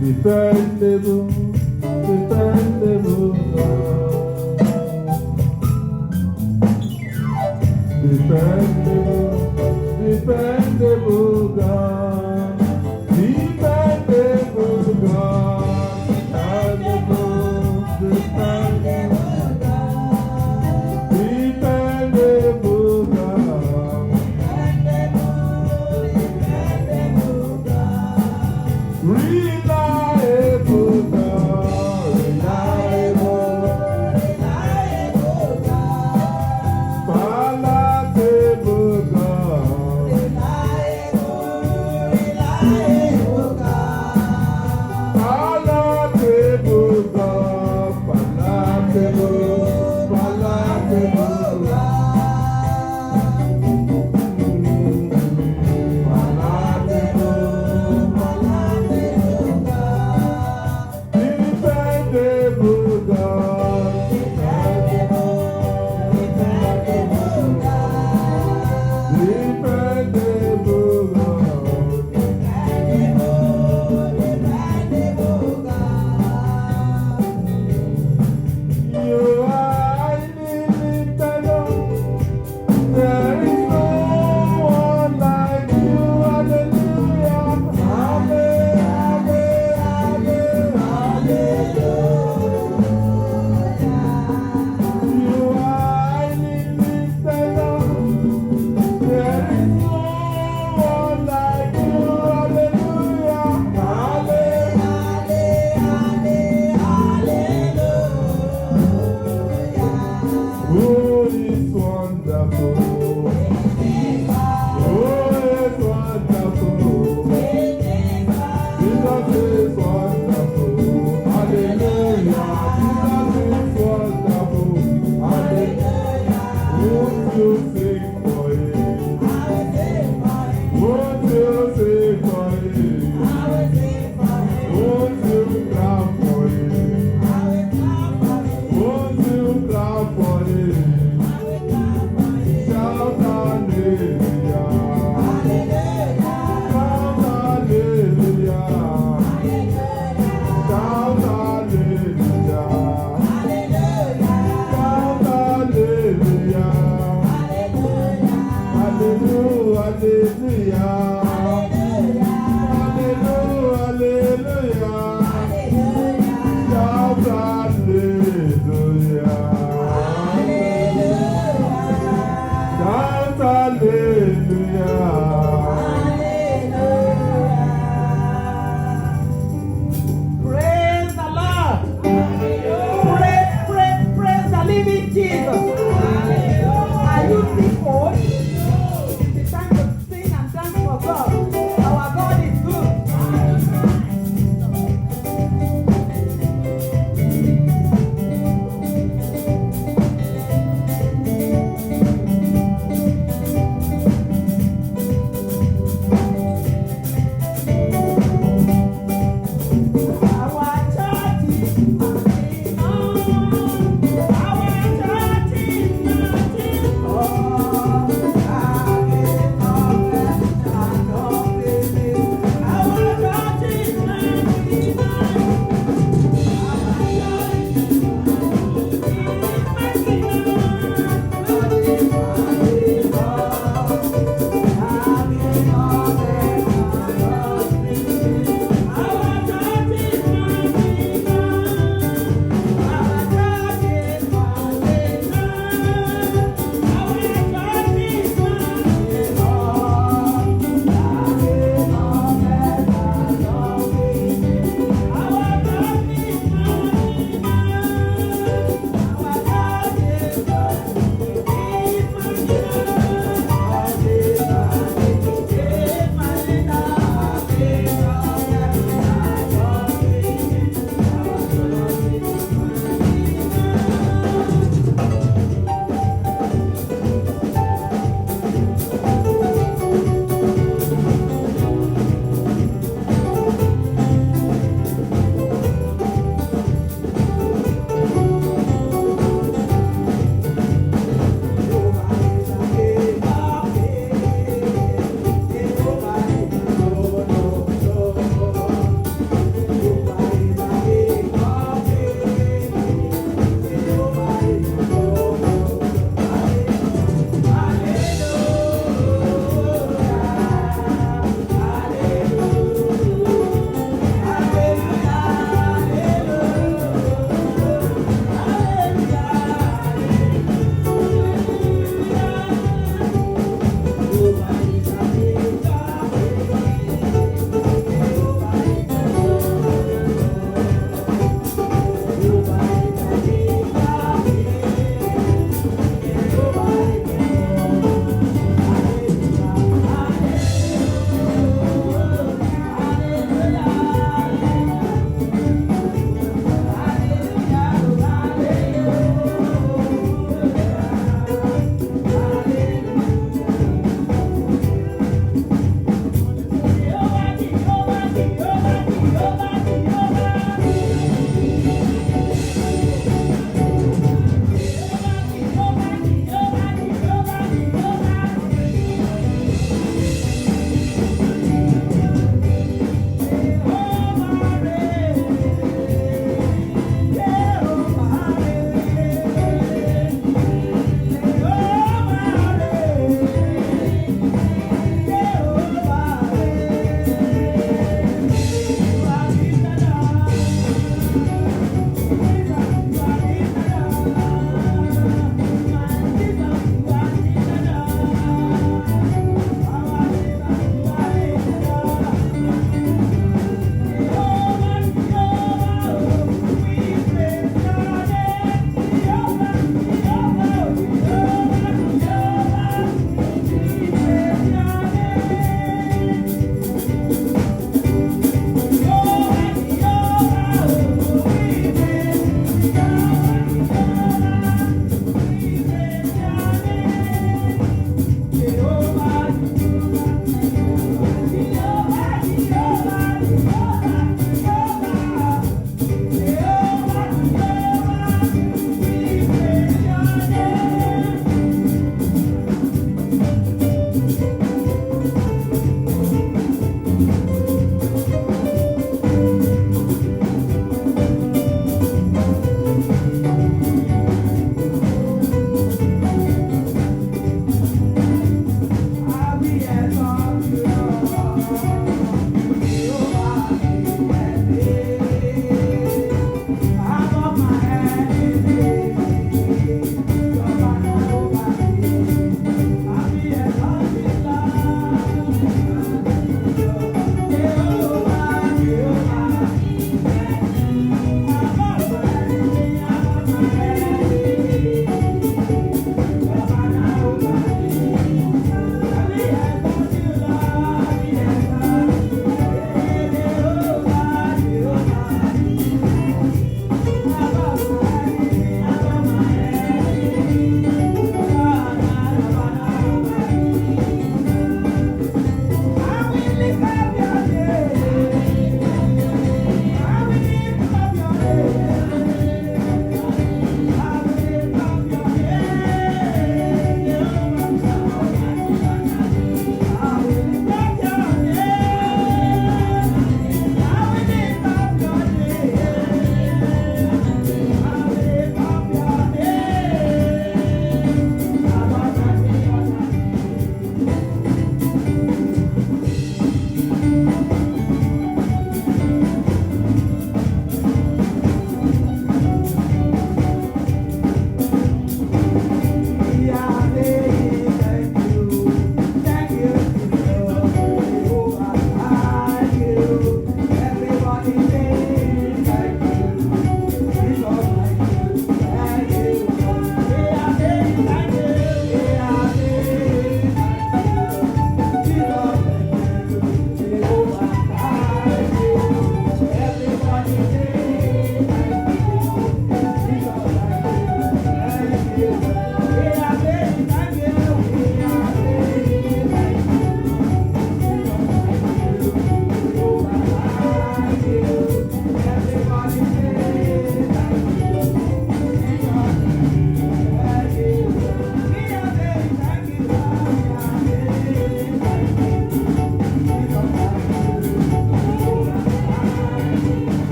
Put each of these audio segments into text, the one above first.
Dependable, dependable God. Dependable, dependable God. Dependable God. Dependable, dependable God. Dependable God. Dependable God. Reliable God. Reliable, reliable God. Palatable God. Reliable, reliable God. Palatable God. Palatable, palatable God. Dependable God. Dependable God. Dependable God. You are inimitable. There is no one like you. Hallelujah. You are inimitable. There is no one like you. Hallelujah. Oh, it's wonderful. Oh, it's wonderful. Jesus is wonderful. Hallelujah. Jesus is wonderful. Hallelujah. Won't you sing for him? Won't you sing for him? Won't you clap for him? Won't you clap for him? Shout hallelujah. Shout hallelujah.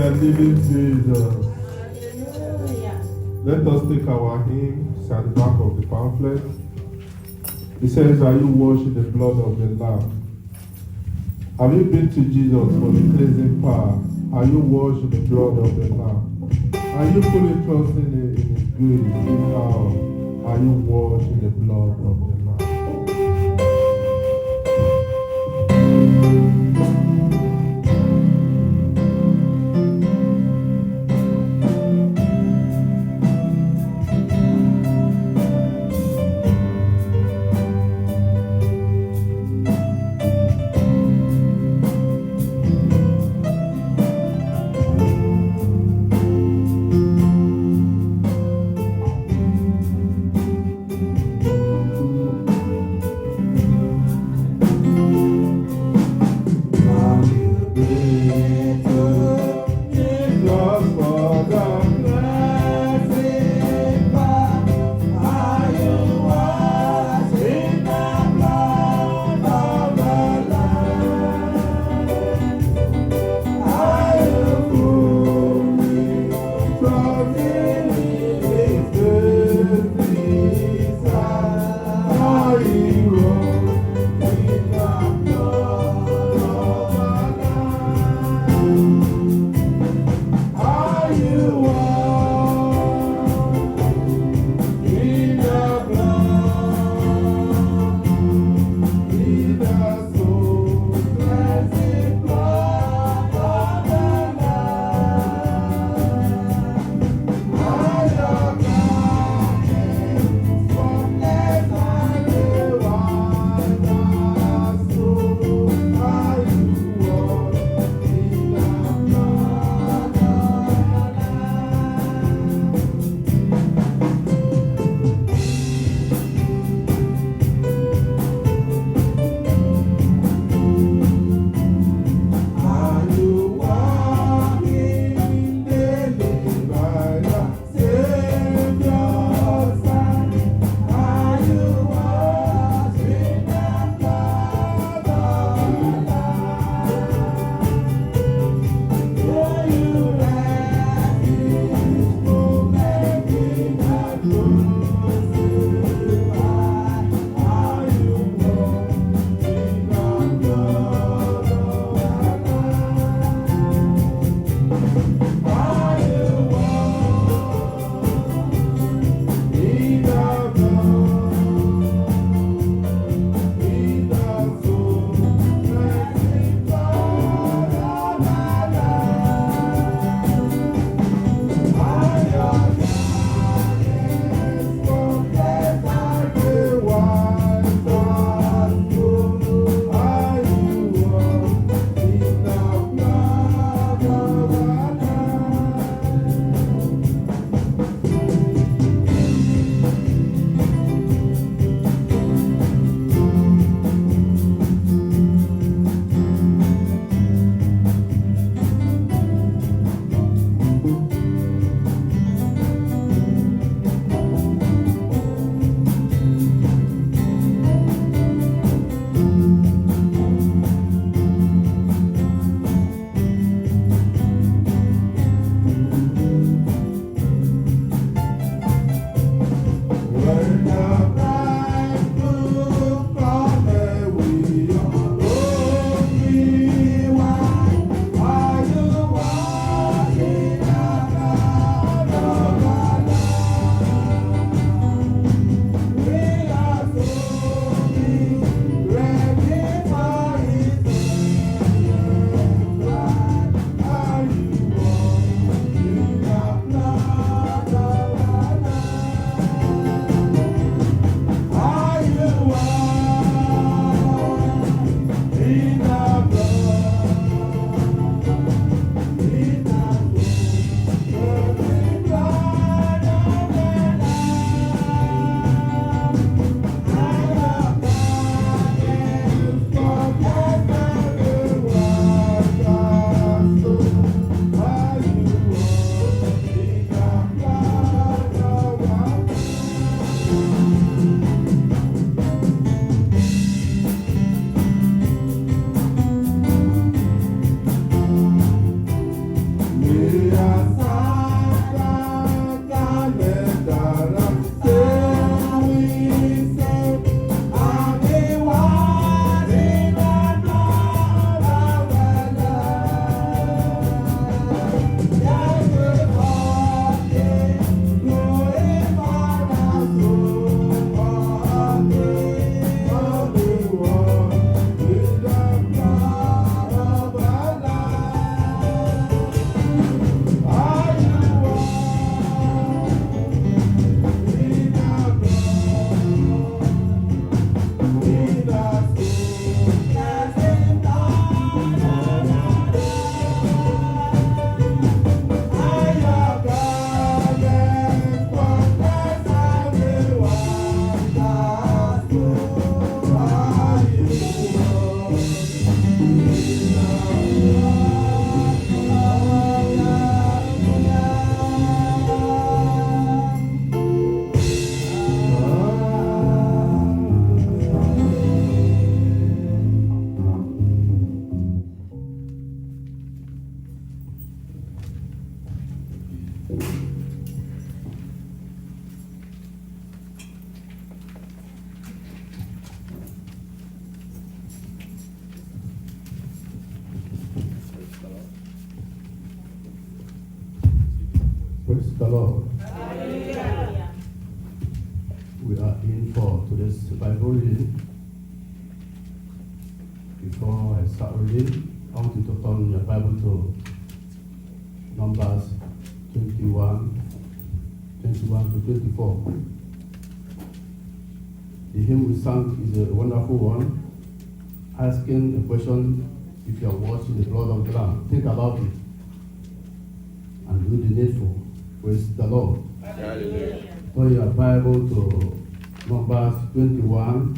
Hallelujah, living Jesus. Hallelujah. Let us take our hymn. It's at the back of the pamphlet. It says, are you washed in the blood of the Lamb? Have you been to Jesus for the cleansing power? Are you washed in the blood of the Lamb? Are you fully trusting in His grace, His power? Are you washed in the blood of the Lamb? Praise the Lord. Hallelujah. We are in for today's Bible reading. Before I start reading, I want you to turn your Bible to Numbers 21 to 24. The hymn we sang is a wonderful one, asking a question: if you are washing the blood of the Lamb, think about it and do the needful. Praise the Lord. Hallelujah. Turn your Bible to Numbers 21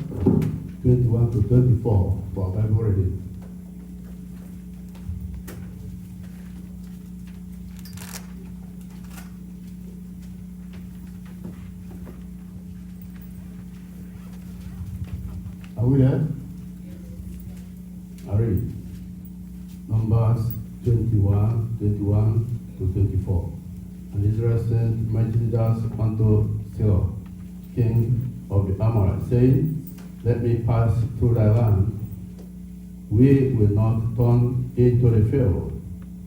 to 24 for our Bible reading. Are we there? I read. Numbers 21 to 24. And Israel sent mighty leaders unto Sihon, king of the Amorites, saying, let me pass through thy land. We will not turn into the field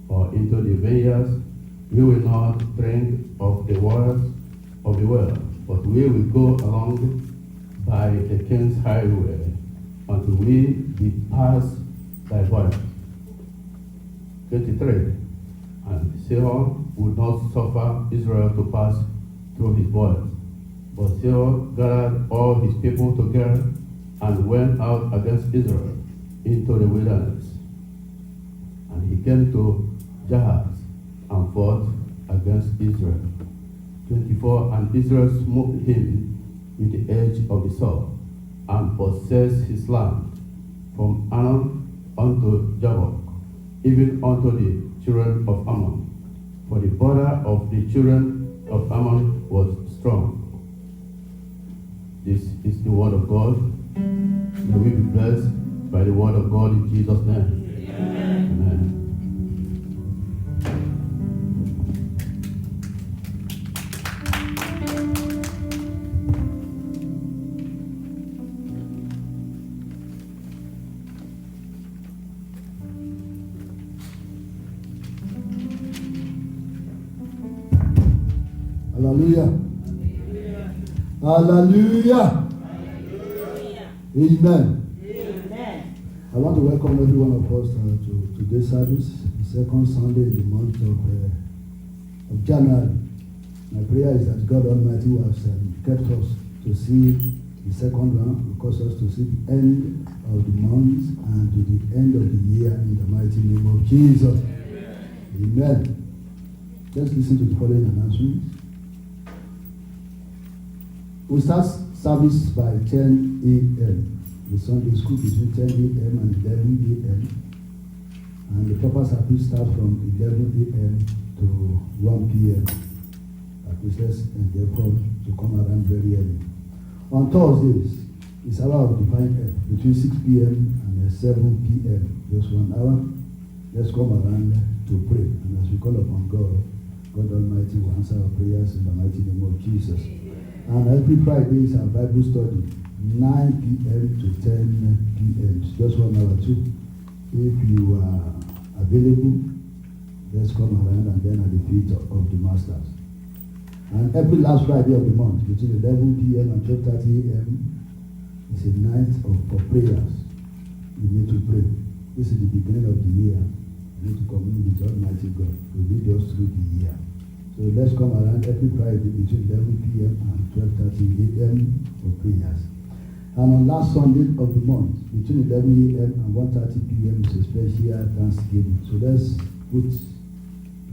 or into the vineyards. We will not drink of the waters of the well, but we will go along by the king's highway until we be past thy borders. 23. And Sihon would not suffer Israel to pass through his borders. But Sihon gathered all his people together and went out against Israel into the wilderness. And he came to Jahaz and fought against Israel. 24. And Israel smote him with the edge of the sword and possessed his land from Anon unto Jabbok, even unto the children of Ammon. For the border of the children of Ammon was strong. This is the word of God. May we be blessed by the word of God in Jesus' name. Amen. Amen. Hallelujah. Hallelujah. Amen. Amen. I want to welcome every one of us to today's service, the second Sunday in the month of January. My prayer is that God Almighty has kept us to see the second round, will cause us to see the end of the month and to the end of the year in the mighty name of Jesus. Amen. Let's listen to the following announcements. We start service by 10 a.m. The Sunday school between 10 a.m. and 11 a.m. And the proper service starts from 11 a.m. to 1 p.m. Let's endeavor to come around very early. On Thursdays, it's hour of divine help between 6 p.m. and 7 p.m. Just 1 hour. Let's come around to pray. And as we call upon God, God Almighty will answer our prayers in the mighty name of Jesus. And every Friday is our Bible study, 9 p.m. to 10 p.m. Just 1 hour too. If you are available, let's come around and then at the feet of the masters. And every last Friday of the month, between 11 p.m. and 12:30 a.m., is a night for prayers. We need to pray. This is the beginning of the year. We need to commune with Almighty God to lead us through the year. So let's come around every Friday between 11 p.m. and 12:30 a.m. for prayers. And on last Sunday of the month, between 11 a.m. and 1:30 p.m. is a special Thanksgiving. So let's put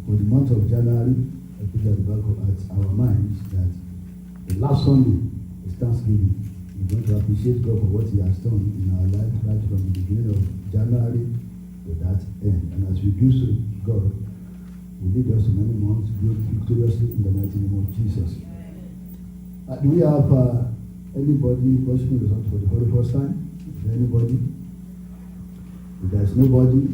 for the month of January, I put at the back of our minds that the last Sunday is Thanksgiving. We're going to appreciate God for what He has done in our life right from the beginning of January to that end. And as we do so, God will lead us to many months victoriously in the mighty name of Jesus. Do we have anybody worshiping with us for the very first time? Is there anybody? If there's nobody,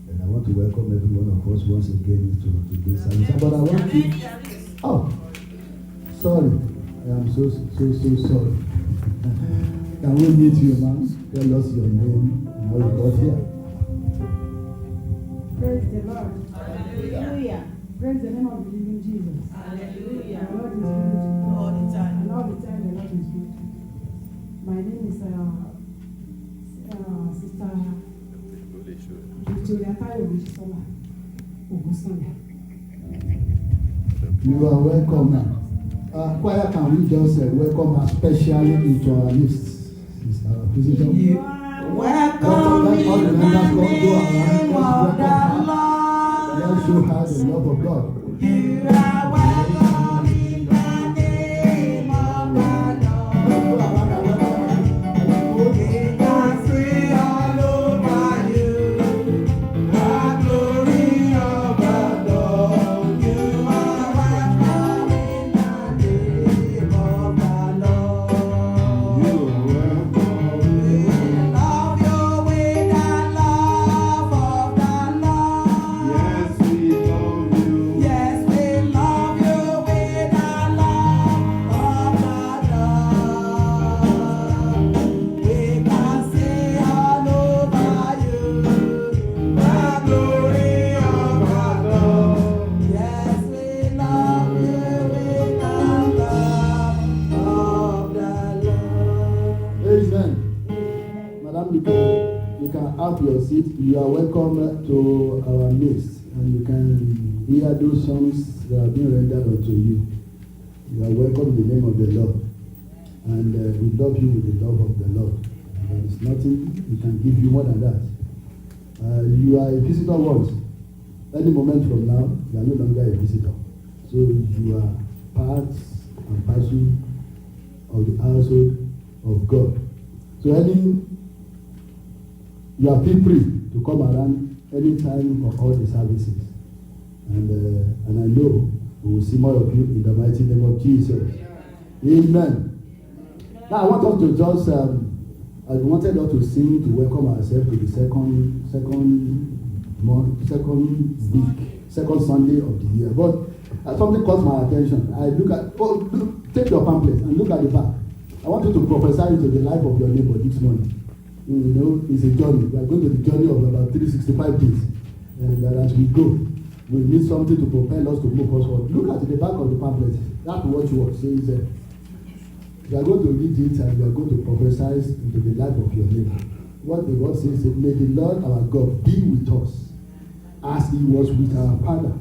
then I want to welcome every one of us once again to this service. But I want to. Oh, sorry. I am so sorry. Can we meet you, ma'am? Tell us your name and how you got here. Praise the Lord. Hallelujah. Praise the name of the living Jesus. Hallelujah. The Lord is good. All the time. And all the time the Lord is good. My name is Sister Victoria Tayo Bisola Ogunsanya. You are welcome, ma'am. Choir, can we just welcome her specially into our list? Sister Visitor. You are welcome in the name of the Lord. Let's show her the love of God. You are welcome in the name of the Lord. We can sing all over you, the glory of the Lord. You are welcome in the name of the Lord. You are welcome. We love you with the love of the Lord. Yes, we love you. Yes, we love you with the love of the Lord. We can see all over you the glory of the Lord. Yes, we love you with the love of the Lord. Amen. Madam, you can have your seat. You are welcome to our midst, and you can hear those songs that are being rendered unto you. You are welcome in the name of the Lord, and we love you with the love of the Lord. There is nothing we can give you more than that. You are a visitor once. Any moment from now, you are no longer a visitor. So you are part and parcel of the household of God. So you are feel free to come around anytime for all the services. And I know we will see more of you in the mighty name of Jesus. Amen. Now I want us to just, I wanted us to sing to welcome ourselves to the second Sunday of the year. But something caught my attention. I look, take your pamphlet and look at the back. I want you to prophesy into the life of your neighbor this morning. You know, it's a journey. We are going to the journey of about 365 days. And as we go, we need something to propel us to move us forward. Look at the back of the pamphlet. That's what you says there. We are going to read it and we are going to prophesy into the life of your neighbor. What the word says is, may the Lord our God be with us as he was with our father.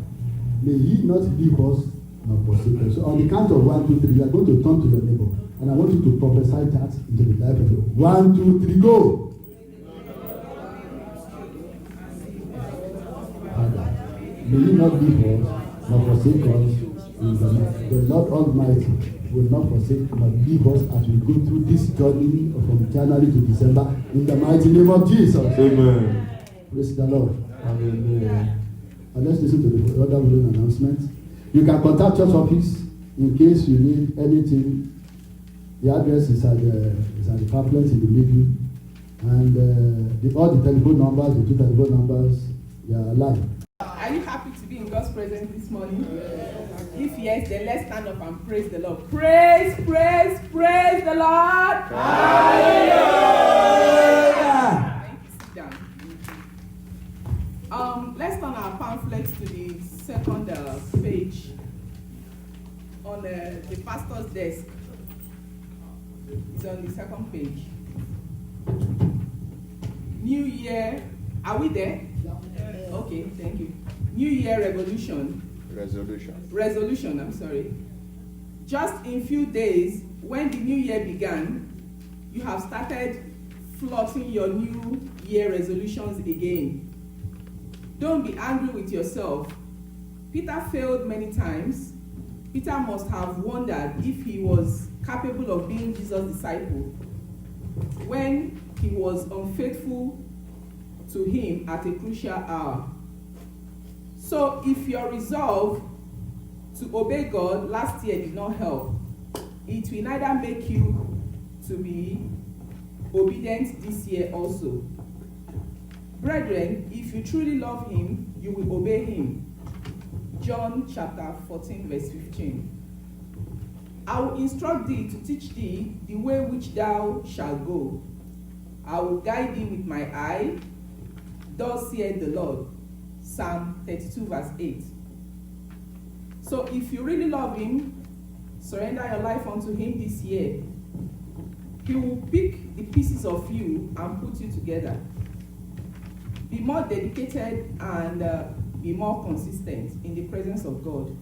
May he not leave us nor forsake us. So on the count of 1, 2, 3, you are going to turn to your neighbor. And I want you to prophesy that into the life of you. 1, 2, 3, go. Father, may you not leave us nor forsake us. The Lord Almighty will not forsake nor leave us as we go through this journey from January to December. In the mighty name of Jesus. Amen. Praise the Lord. Hallelujah. And let's listen to the other announcement. You can contact church office in case you need anything. The address is at the pamphlet in the middle, and all the telephone numbers, the 2 telephone numbers, they are alive. Are you happy to be in God's presence this morning? If yes, then let's stand up and praise the Lord. Praise, praise, praise the Lord. Hallelujah. Thank you. Sit down. Let's turn our pamphlets to the second page on the pastor's desk. It's on the second page. New Year. Are we there? Okay, thank you. New Year resolution, I'm sorry. Just in few days, when the new year began, you have started flouting your new year resolutions again. Don't be angry with yourself. Peter failed many times. Peter must have wondered if he was capable of being Jesus' disciple when he was unfaithful to him at a crucial hour. So if your resolve to obey God last year did not help, it will neither make you to be obedient this year also. Brethren, if you truly love him, you will obey him. John chapter 14, verse 15. I will instruct thee to teach thee the way which thou shalt go. I will guide thee with my eye. Thus saith the Lord. Psalm 32, verse 8. So if you really love him, surrender your life unto him this year. He will pick the pieces of you and put you together. Be more dedicated and be more consistent in the presence of God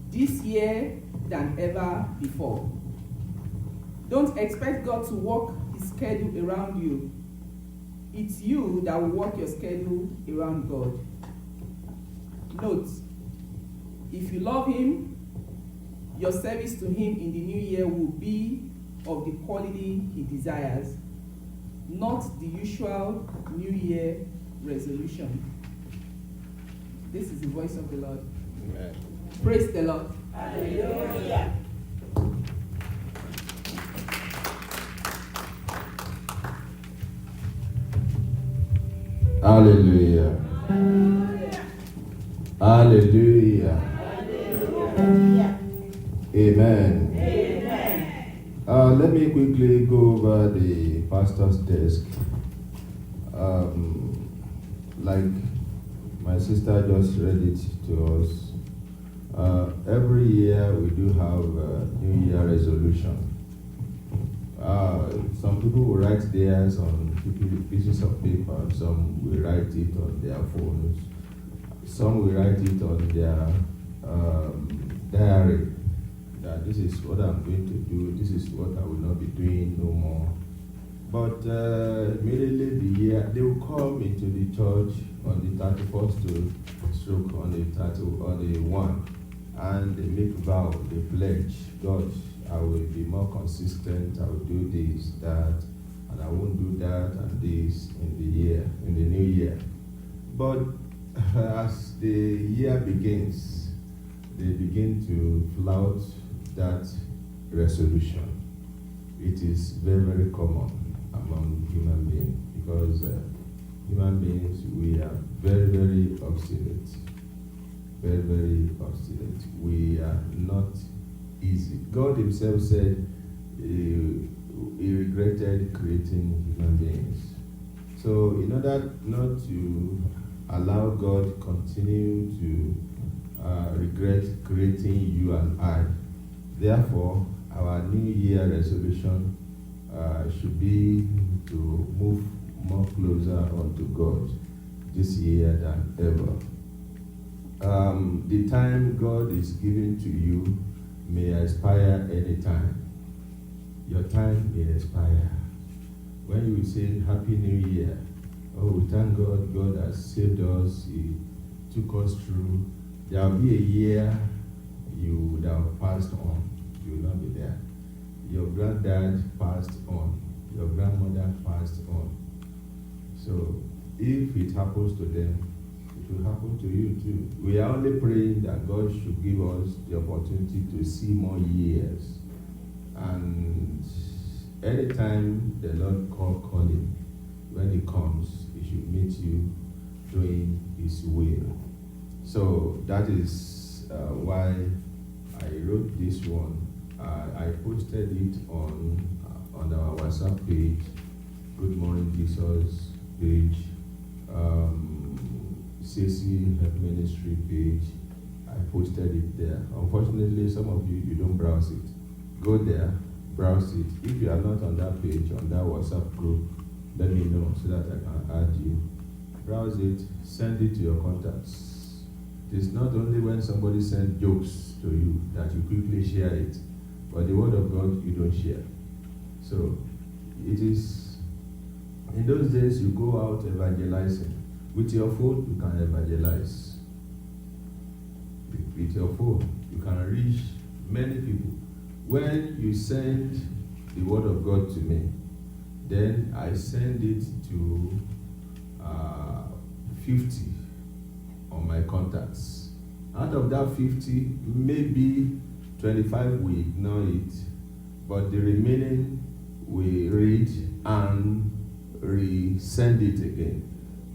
this year than ever before. Don't expect God to work his schedule around you. It's you that will work your schedule around God. Note, if you love him, your service to him in the new year will be of the quality he desires, not the usual New Year resolution. This is the voice of the Lord. Amen. Praise the Lord. Hallelujah. Hallelujah. Hallelujah. Hallelujah. Amen. Amen. Let me quickly go over the pastor's desk. Like my sister just read it to us. Every year we do have a New Year resolution. Some people will write theirs on pieces of paper. Some will write it on their phones. Some will write it on their diary. That this is what I'm going to do. This is what I will not be doing no more. But immediately the year, they will come into the church on the 31st to stroke on the 1, and they make vow, they pledge, God, I will be more consistent, I will do this, that, and I won't do that and this in the new year. But as the year begins, they begin to flout that resolution. It is very, very common among human beings because human beings, we are very, very obstinate. Very, very obstinate. We are not easy. God himself said he regretted creating human beings. So in order not to allow God continue to regret creating you and I, therefore our New Year resolution should be to move more closer unto God this year than ever. The time God is giving to you may expire anytime. Your time may expire. When you say Happy New Year, oh, we thank God, God has saved us, he took us through. There will be a year you would have passed on. You will not be there. Your granddad passed on. Your grandmother passed on. So if it happens to them, it will happen to you too. We are only praying that God should give us the opportunity to see more years. And anytime the Lord calling, when he comes, he should meet you doing his will. So that is why I wrote this one. I posted it on our WhatsApp page, Good Morning Jesus page, CC Help Ministry page. I posted it there. Unfortunately, some of you don't browse it. Go there, browse it. If you are not on that page, on that WhatsApp group, let me know so that I can add you. Browse it, send it to your contacts. It is not only when somebody sends jokes to you that you quickly share it, but the word of God you don't share. So it is, in those days you go out evangelizing. With your phone you can evangelize. With your phone you can reach many people. When you send the word of God to me, then I send it to 50 on my contacts. Out of that 50, maybe 25 will ignore it, but the remaining will read and resend it again.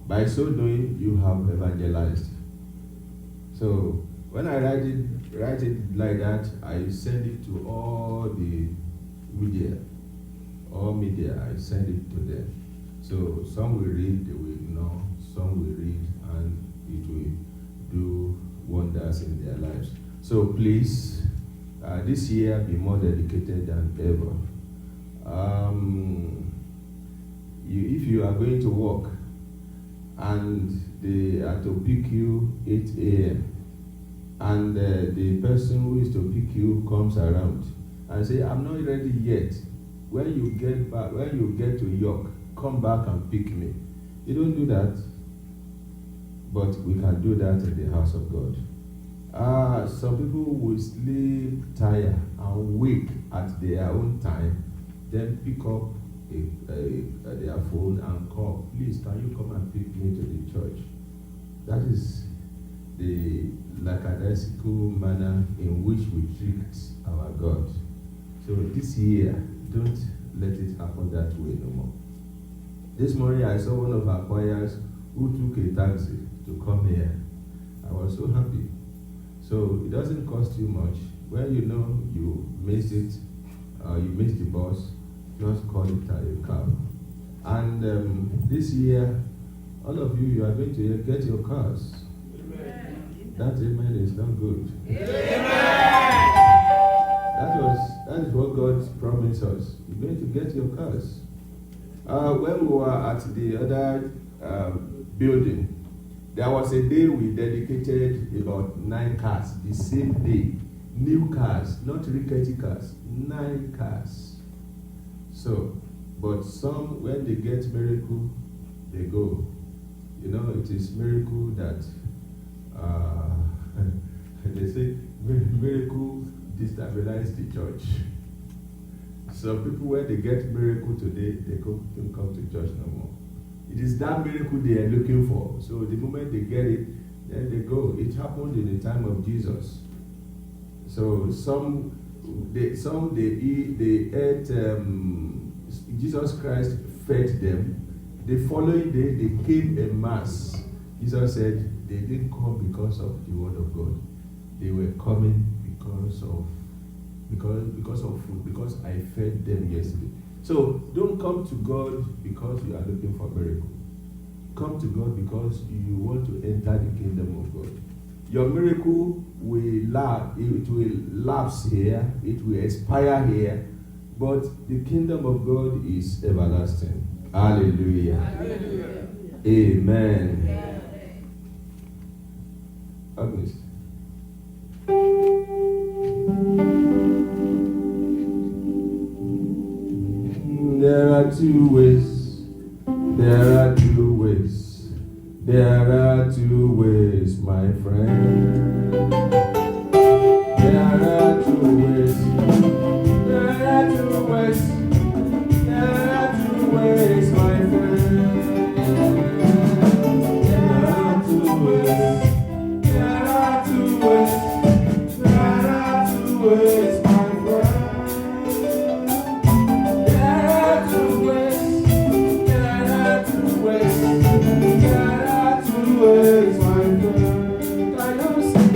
By so doing, you have evangelized. So when I write it like that, I send it to all the media. All media, I send it to them. So some will read, they will ignore, some will read, and it will do wonders in their lives. So please, this year be more dedicated than ever. If you are going to work and they are to pick you 8 a.m. and the person who is to pick you comes around and say, I'm not ready yet. When you get back, when you get to York, come back and pick me. You don't do that, but we can do that in the house of God. Some people will sleep tired and wake at their own time, then pick up their phone and call, please, can you come and pick me to the church? That is the lackadaisical manner in which we treat our God. So this year, don't let it happen that way no more. This morning I saw one of our choirs who took a taxi to come here. I was so happy. So it doesn't cost you much. When you know you missed it, you missed the bus, just call it a cab. And this year, all of you are going to get your cars. Amen. That amen is not good. Amen. That is what God promised us. You're going to get your cars. When we were at the other building, there was a day we dedicated about 9 cars, the same day. New cars, not rickety cars, 9 cars. So, but some, when they get miracle, they go. You know, it is miracle that, they say, miracle destabilize the church. So people, when they get miracle today, they don't come to church no more. It is that miracle they are looking for. So the moment they get it, then they go. It happened in the time of Jesus. So they ate, Jesus Christ fed them. The following day, they came en masse. Jesus said they didn't come because of the word of God. They were coming because of food, because I fed them yesterday. So don't come to God because you are looking for a miracle. Come to God because you want to enter the kingdom of God. Your miracle will lapse here, it will expire here, but the kingdom of God is everlasting. Hallelujah. Hallelujah. Amen. Agnes. There are 2 ways. There are 2 ways. There are 2 ways, my friend. There are 2 ways. There are 2 ways. There are 2 ways, my friend. There are 2 ways. There are 2 ways. There are 2 ways, my friend. There are 2 ways. There are 2 ways. There are 2 ways, my friend. I don't see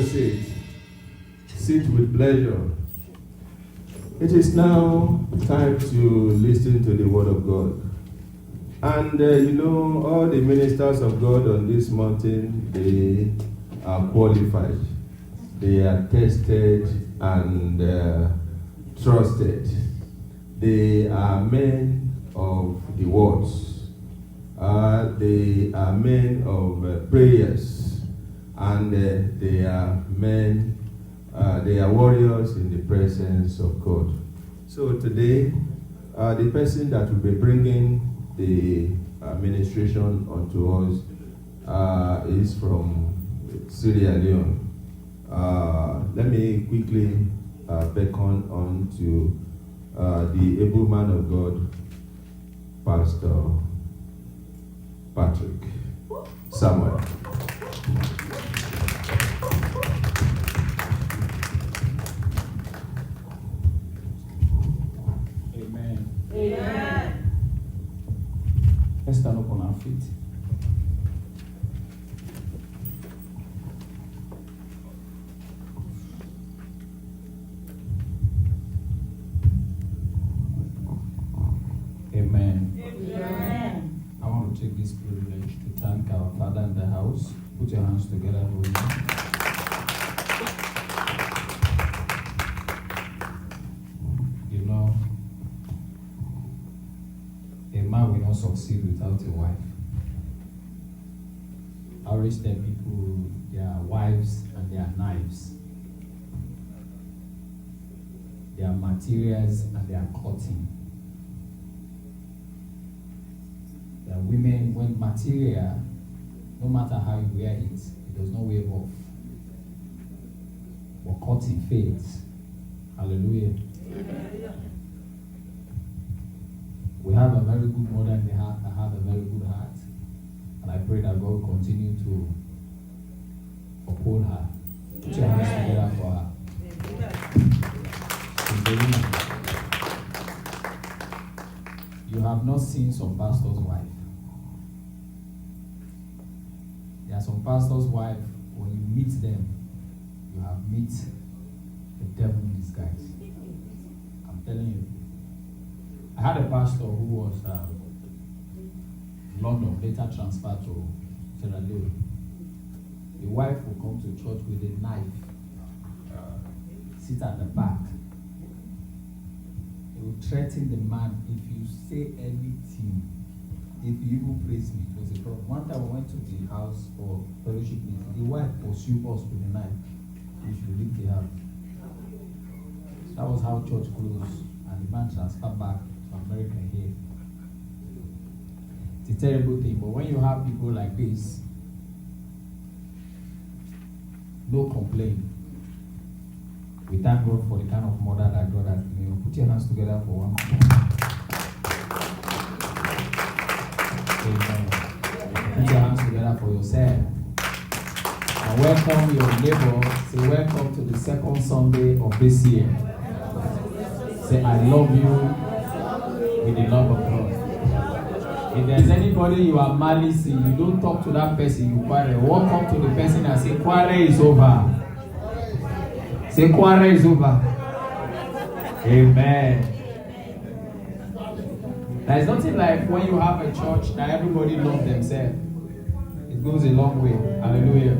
your seat. Sit with pleasure. It is now time to listen to the word of God. And all the ministers of God on this mountain, they are qualified. They are tested and trusted. They are men of the words. They are men of prayers. And they are men, they are warriors in the presence of God. So today, the person that will be bringing the administration unto us is from Sierra Leone. Let me quickly beckon on to the able man of God, Pastor Patrick Samuel. Amen. Amen. Let's stand up on our feet. Amen. Amen. I want to take this privilege to thank our Father in the house. Put your hands together for him. You know, a man will not succeed without a wife. I always tell people their wives and their knives, their materials and their cutting. There are women, when material, no matter how you wear it, it does not wear off. But cutting fades. Hallelujah. We have a very good mother in the heart. I have a very good heart. And I pray that God will continue to uphold her. Put your hands together for her. You have not seen some pastor's wife. There are some pastor's wife, when you meet them, you have met the devil in disguise. I'm telling you. I had a pastor who was London, later transferred to Sierra Leone. The wife will come to church with a knife, sit at the back. He will threaten the man, if you say anything, if you even praise me. It was a problem. One time we went to the house for fellowship meeting. The wife pursued us with a knife. We should leave the house. That was how church closed, and the man transferred back to America here. It's a terrible thing, but when you have people like this, no complaint. We thank God for the kind of mother that God has given you. Put your hands together for one moment. Amen. Put your hands together for yourself. And welcome your neighbor. Say welcome to the second Sunday of this year. Say I love you with the love of God. If there's anybody you are malicing, you don't talk to that person, you quarrel. Walk up to the person and say quarrel is over. Say quarrel is over. Amen. There's nothing like when you have a church that everybody loves themselves. It goes a long way. Hallelujah.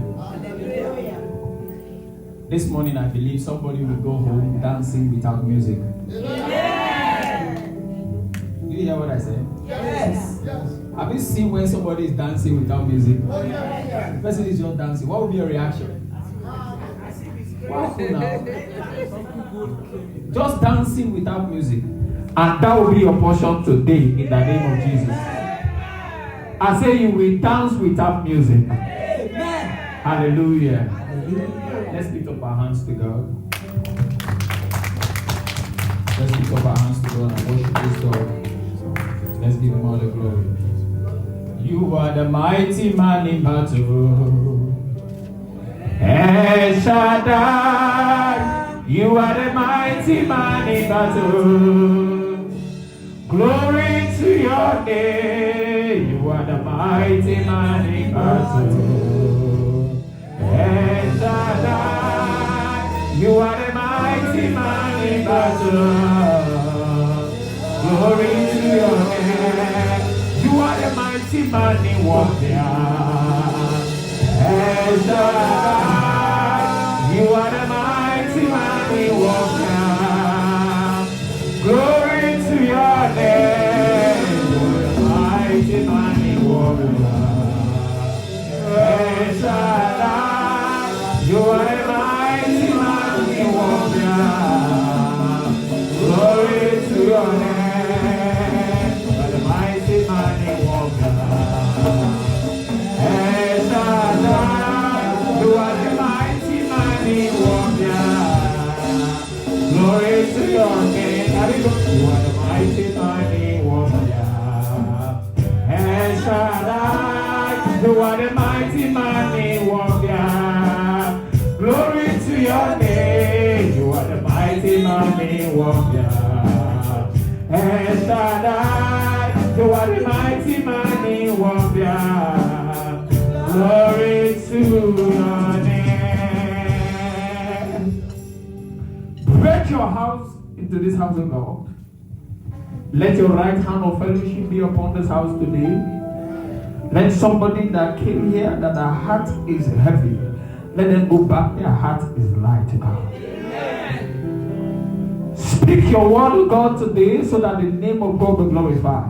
This morning I believe somebody will go home dancing without music. Do you hear what I said? Yes. Have you seen when somebody is dancing without music? The person is just dancing. What would be your reaction? Wow, now. Just dancing without music. And that will be your portion today in the name of Jesus. I say you will dance without music. Hallelujah. Let's lift up our hands to God. Let's lift up our hands to God and worship this God. Let's give him all the glory. You are the mighty man in battle. El Shaddai, you are the mighty man in battle. Glory to your name, you are the mighty man in battle. El Shaddai, you are the mighty man in battle. Glory to your name. You are the mighty man in warfare. El Shaddai, you are the mighty man in warfare. Glory to your name. You are the mighty man in warfare. El Shaddai, you are the mighty man in warfare. Glory to your name. You are the mighty man in warfare. El Shaddai, you are the mighty man in warfare. Glory to your name. You are the mighty man in warfare. El Shaddai, you are the mighty man in warfare. Glory to your name. You are the mighty man in warfare. El Shaddai, you are the mighty man in warfare. Glory to your name. Break your house into this house of God. Let your right hand of fellowship be upon this house today. Let somebody that came here that their heart is heavy, let them go back, their heart is light to God. Speak your word of God today so that the name of God will glorify.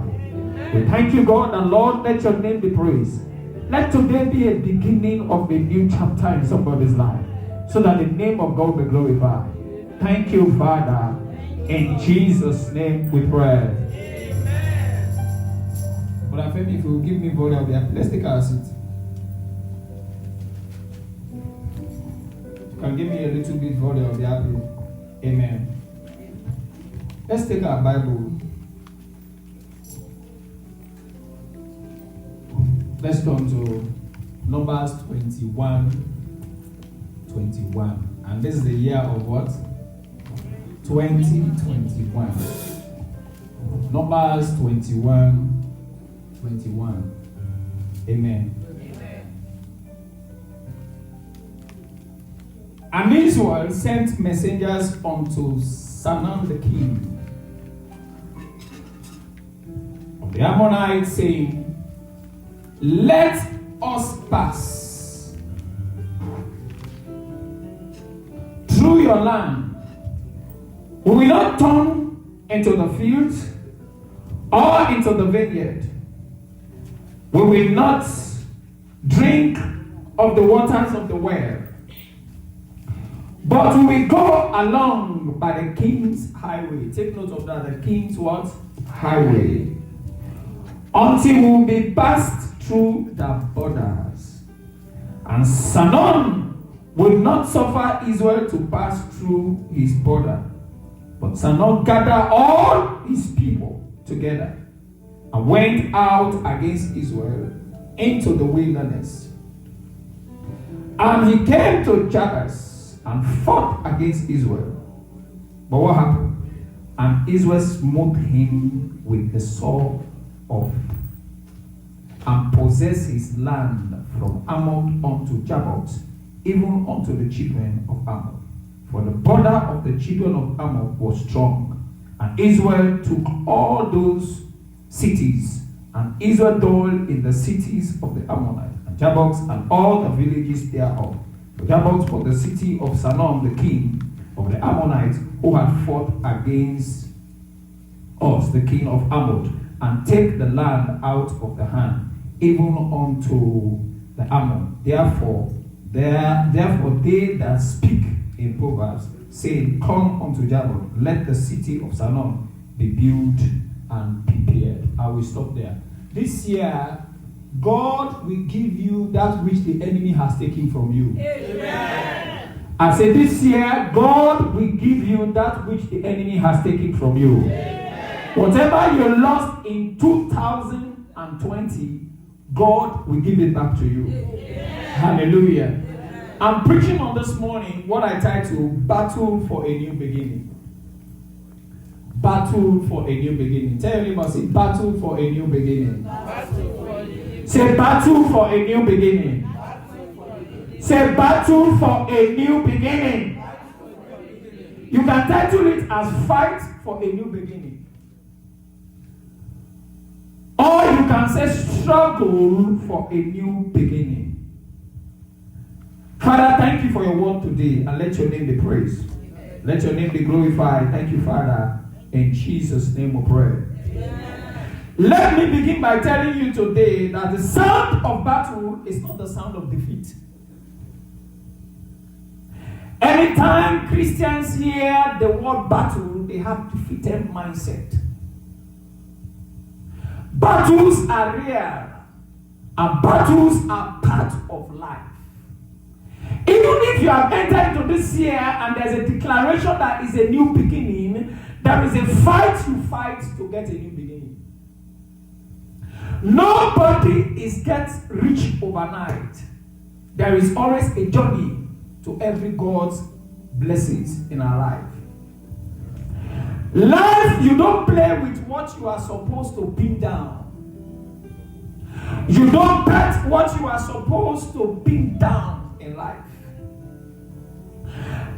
We thank you, God, and Lord, let your name be praised. Let today be a beginning of a new chapter in somebody's life so that the name of God will glorify. Thank you, Father. In Jesus' name we pray. But I think if you give me volume there, let's take our seat. You can give me a little bit volume there, please. Amen. Let's take our Bible. Let's turn to Numbers 21. And this is the year of what? 2021. Numbers 21. Amen. And Israel sent messengers unto Sihon the king of the Ammonites, saying, let us pass through your land. We will not turn into the fields or into the vineyard. We will not drink of the waters of the well, but we will go along by the king's highway. Take note of that, the king's what? Highway. Until we will be passed through the borders. And Sihon will not suffer Israel to pass through his border. But Sihon gathered all his people together and went out against Israel into the wilderness. And he came to Jabez and fought against Israel. But what happened? And Israel smote him with the sword of and possessed his land from Ammon unto Jabbok, even unto the children of Ammon. For the border of the children of Ammon was strong, and Israel took all those cities, and Israel dwelt in the cities of the Ammonites, and Jabbok, and all the villages thereof. For Jabbok was the city of Sihon the king of the Ammonites, who had fought against us, the king of Ammon, and take the land out of the hand, even unto the Ammon. Therefore they that speak in Proverbs, saying, come unto Jabbok, let the city of Sihon be built and prepared. I will stop there. This year, God will give you that which the enemy has taken from you. Amen. I said this year, God will give you that which the enemy has taken from you. Amen. Whatever you lost in 2020, God will give it back to you. Amen. Hallelujah. Amen. I'm preaching on this morning what I titled Battle for a New Beginning. Battle for a new beginning. Tell your neighbor, say battle for a new beginning. Say battle for a new beginning. Say battle for a new beginning. You can title it as fight for a new beginning. Or you can say struggle for a new beginning. Father, thank you for your word today, and let your name be praised. Amen. Let your name be glorified. Thank you, Father. In Jesus' name we pray. Amen. Let me begin by telling you today that the sound of battle is not the sound of defeat. Anytime Christians hear the word battle, they have defeated mindset. Battles are real, and battles are part of life. Even if you have entered into this year and there's a declaration that is a new beginning, there is a fight you fight to get a new beginning. Nobody gets rich overnight. There is always a journey to every God's blessings in our life. Life, you don't play with what you are supposed to pin down. You don't bet what you are supposed to pin down in life.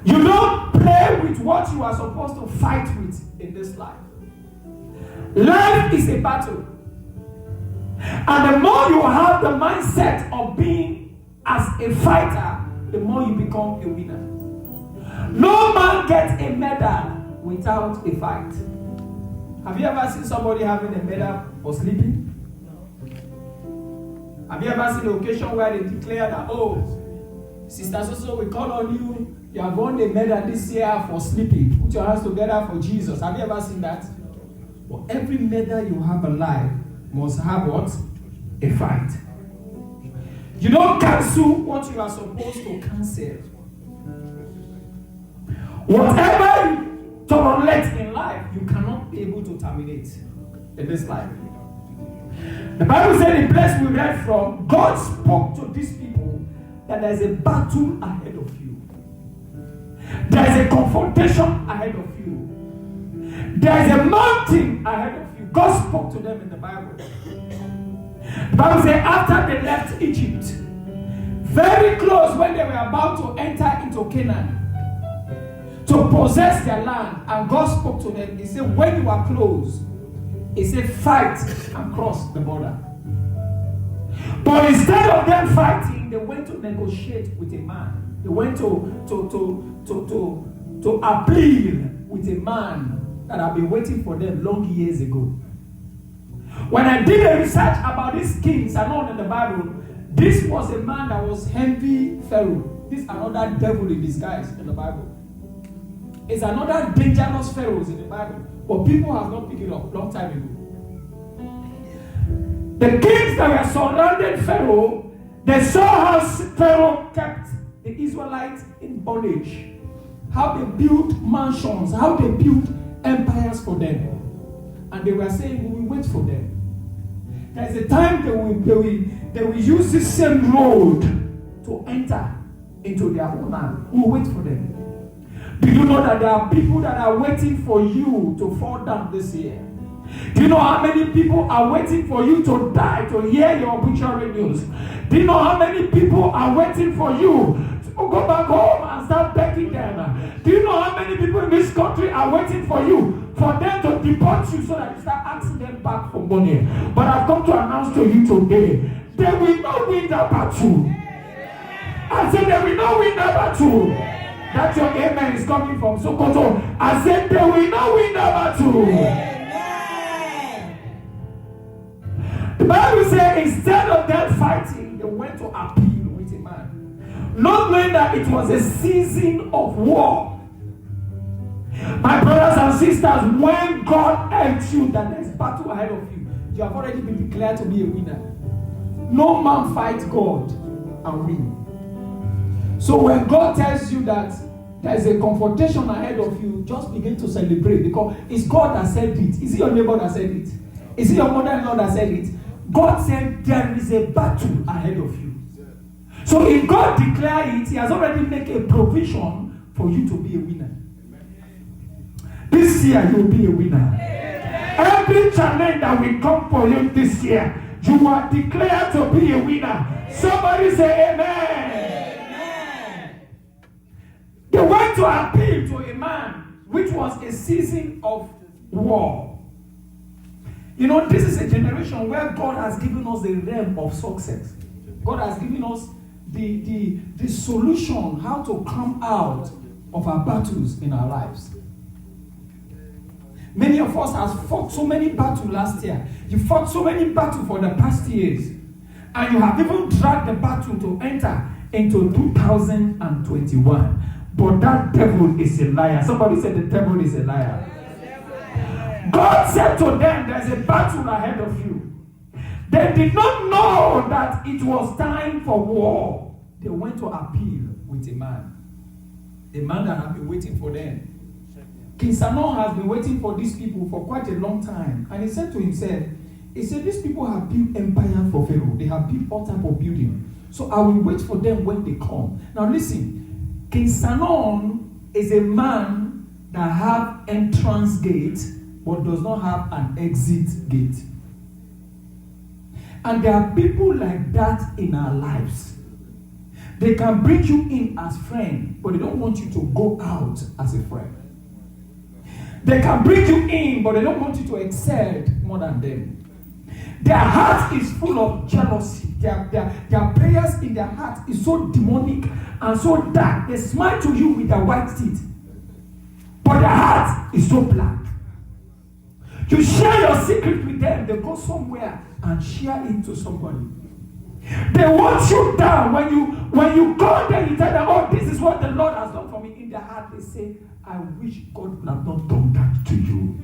You don't play with what you are supposed to fight with in this life. Life is a battle. And the more you have the mindset of being as a fighter, the more you become a winner. No man gets a medal without a fight. Have you ever seen somebody having a medal for sleeping? No. Have you ever seen an occasion where they declare that, oh, Sister Soso, we call on you, you have won a medal this year for sleeping. Put your hands together for Jesus. Have you ever seen that? Well, every medal you have in life must have what? A fight. You don't cancel what you are supposed to cancel. Whatever you tolerate in life, you cannot be able to terminate in this life. The Bible said in place we read from, God spoke to these people that there's a battle ahead of you. There's a confrontation ahead of you. There's a mountain ahead of you. God spoke to them in the Bible. The Bible says after they left Egypt, very close when they were about to enter into Canaan, to possess their land, and God spoke to them. He said, when you are close, he said, fight and cross the border. But instead of them fighting, they went to negotiate with a man. They went to appeal with a man that had been waiting for them long years ago. When I did a research about these kings and all in the Bible, this was a man that was envy Pharaoh. This is another devil in disguise in the Bible. It's another dangerous pharaohs in the Bible, but people have not picked it up long time ago. The kings that were surrounding Pharaoh, they saw how Pharaoh kept the Israelites in bondage, how they built mansions, how they built empires for them, and they were saying, we will wait for them. There's a time they will use this same road to enter into their own land. We will wait for them. Do you know that there are people that are waiting for you to fall down this year? Do you know how many people are waiting for you to die to hear your obituary news? Do you know how many people are waiting for you to go back home and start begging them? Do you know how many people in this country are waiting for you, for them to deport you so that you start asking them back for money? But I've come to announce to you today, they will not win that battle. I said they will not win that battle. That's your amen is coming from Sokoto. I said they will not win that battle. Amen. The Bible says instead of them fighting, they went to appeal with a man, not knowing that it was a season of war. My brothers and sisters, when God helps you that there's battle ahead of you, you have already been declared to be a winner. No man fights God and win. So when God tells you that there's a confrontation ahead of you, just begin to celebrate, because it's God that said it. Is it your neighbor that said it? Is it your mother-in-law that said it? God said there is a battle ahead of you. So if God declares it, he has already made a provision for you to be a winner. This year you will be a winner. Every challenge that will come for you this year, you are declared to be a winner. Somebody say amen. went to appeal to a man which was a season of war. You know, this is a generation where God has given us the realm of success. God has given us the solution how to come out of our battles in our lives. Many of us have fought so many battles last year. You fought so many battles for the past years. And you have even dragged the battle to enter into 2021. But that devil is a liar. Somebody said the devil is a liar. God said to them, there's a battle ahead of you. They did not know that it was time for war. They went to appeal with a man that had been waiting for them. King Sanon has been waiting for these people for quite a long time. And he said to himself, he said, these people have built empire for Pharaoh. They have built all type of building. So I will wait for them when they come. Now listen, King Sanon is a man that have entrance gate but does not have an exit gate. And there are people like that in our lives. They can bring you in as friend, but they don't want you to go out as a friend. They can bring you in, but they don't want you to excel more than them. Their heart is full of jealousy. Their prayers in their heart is so demonic and so dark. They smile to you with their white teeth, but their heart is so black. You share your secret with them, they go somewhere and share it to somebody. They want you down. When you go there, you tell them, oh, this is what the Lord has done for me. In their heart, they say, I wish God would have not done that to you.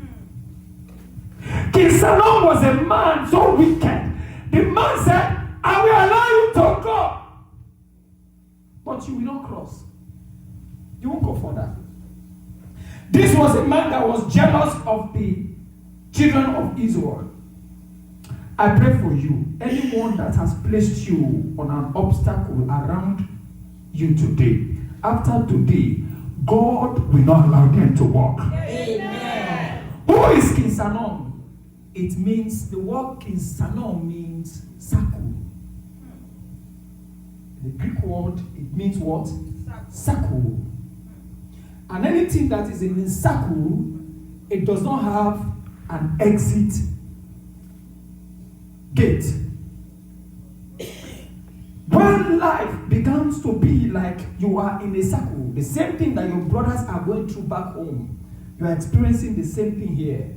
King Salom was a man so wicked. The man said, I will allow you to go, but you will not cross. You won't go further. This was a man that was jealous of the children of Israel. I pray for you. Anyone that has placed you on an obstacle around you today, after today, God will not allow them to walk. Amen. Who is King Sanon? It means, the word King Sanon means circle. The Greek word, it means what? Circle. And anything that is in a circle, it does not have an exit gate. When life begins to be like you are in a circle, the same thing that your brothers are going through back home, you are experiencing the same thing here.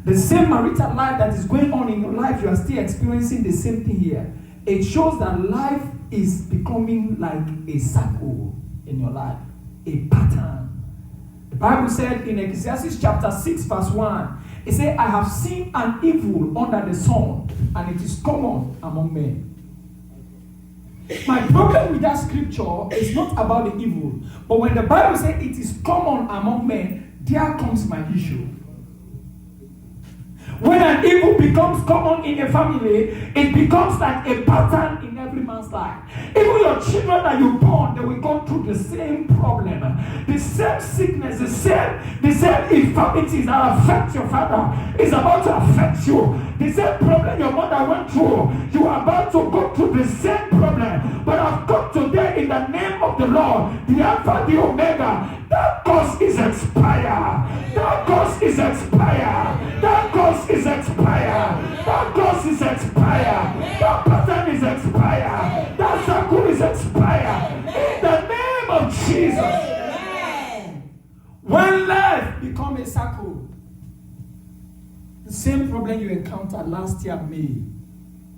The same marital life that is going on in your life, you are still experiencing the same thing here. It shows that life is becoming like a circle in your life, a pattern. The Bible said in Ecclesiastes chapter 6 verse 1, it said, I have seen an evil under the sun, and it is common among men. My problem with that scripture is not about the evil, but when the Bible says it is common among men, there comes my issue. When an evil becomes common in a family, it becomes like a pattern in every man's life. Even your children that you born, they will go through the same problem, the same sickness, the same infirmities that affect your father is about to affect you. The same problem your mother went through, you are about to go through the same problem. But I've come today in the name of the Lord, the Alpha, the Omega. That cause is expired. That cause is expired. That cause is expired. That cause is expired. That pattern is expired. That circle is expired. In the name of Jesus. When life becomes a circle, the same problem you encountered last year May,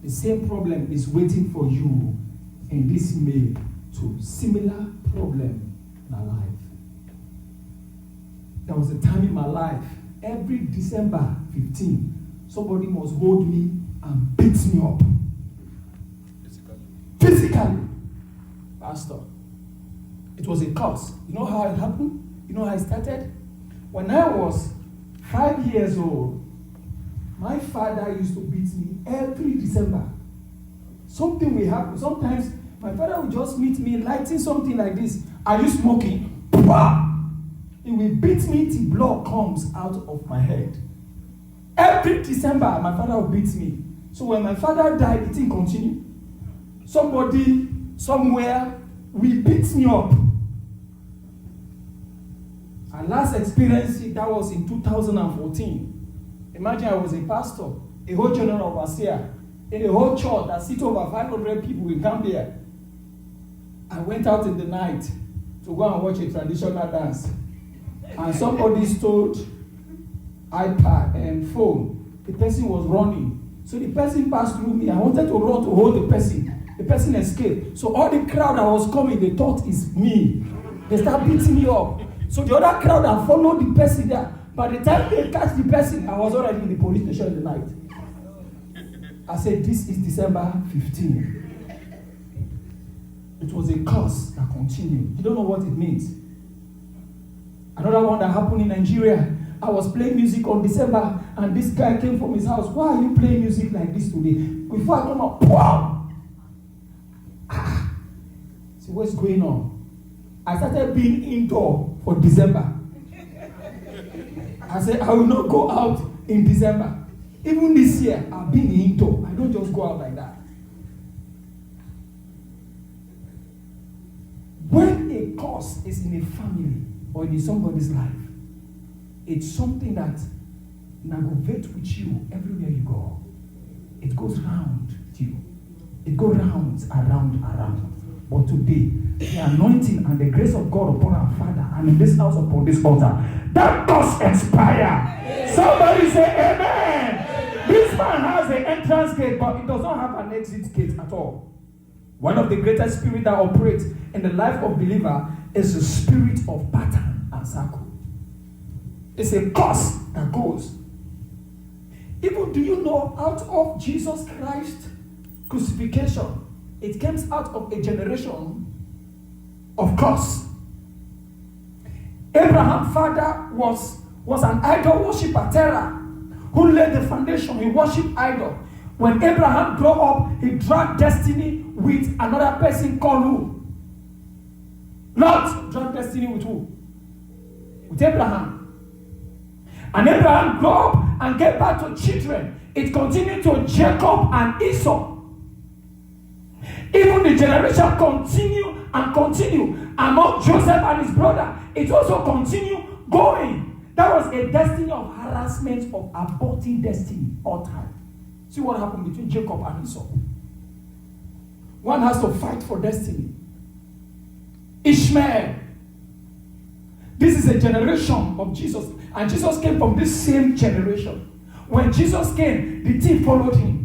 the same problem is waiting for you in this May to similar problem in our life. There was a time in my life, every December 15, somebody must hold me and beat me up. Physically. Pastor. It was a curse. You know how it happened? You know how it started? When I was 5 years old, my father used to beat me every December. Something will happen. Sometimes my father would just meet me lighting something like this. Are you smoking? Bah! He will beat me till blood comes out of my head. Every December, my father will beat me. So when my father died, it didn't continue. Somebody, somewhere, will beat me up. I last experienced it, that was in 2014. Imagine I was a pastor, a whole general overseer, in a whole church that seats over 500 people in Gambia. I went out in the night to go and watch a traditional dance. And somebody stole iPad and phone. The person was running. So the person passed through me. I wanted to run to hold the person. The person escaped. So all the crowd that was coming, they thought it's me. They start beating me up. So the other crowd that followed the person there. By the time they catch the person, I was already in the police station in the night. I said, this is December 15. It was a curse that continued. You don't know what it means. Another one that happened in Nigeria. I was playing music on December, and this guy came from his house. Why are you playing music like this today? Before I come up, wow! So what's going on? I started being indoor for December. I said, I will not go out in December. Even this year, I've been indoor. I don't just go out like that. When a curse is in a family or in somebody's life, it's something that navigates with you everywhere you go. It goes round to you. It goes round, around. But today, the anointing and the grace of God upon our Father and in this house upon this altar, that does inspire. Somebody say amen. This man has an entrance gate, but it does not have an exit gate at all. One of the greatest spirits that operates in the life of believer is the spirit of pattern and circle. It's a curse that goes. Even do you know, out of Jesus Christ crucifixion, it comes out of a generation of curse. Abraham's father was an idol worshiper, Terah, who laid the foundation. He worshipped idol. When Abraham grew up, he dragged destiny with another person called who? Lot dragged destiny with who? With Abraham. And Abraham grew up and gave birth to children. It continued to Jacob and Esau. Even the generation continue among Joseph and his brother. It also continued going. That was a destiny of harassment, of aborting destiny all time. See what happened between Jacob and Esau. One has to fight for destiny. Ishmael. This is a generation of Jesus. And Jesus came from this same generation. When Jesus came, the team followed him.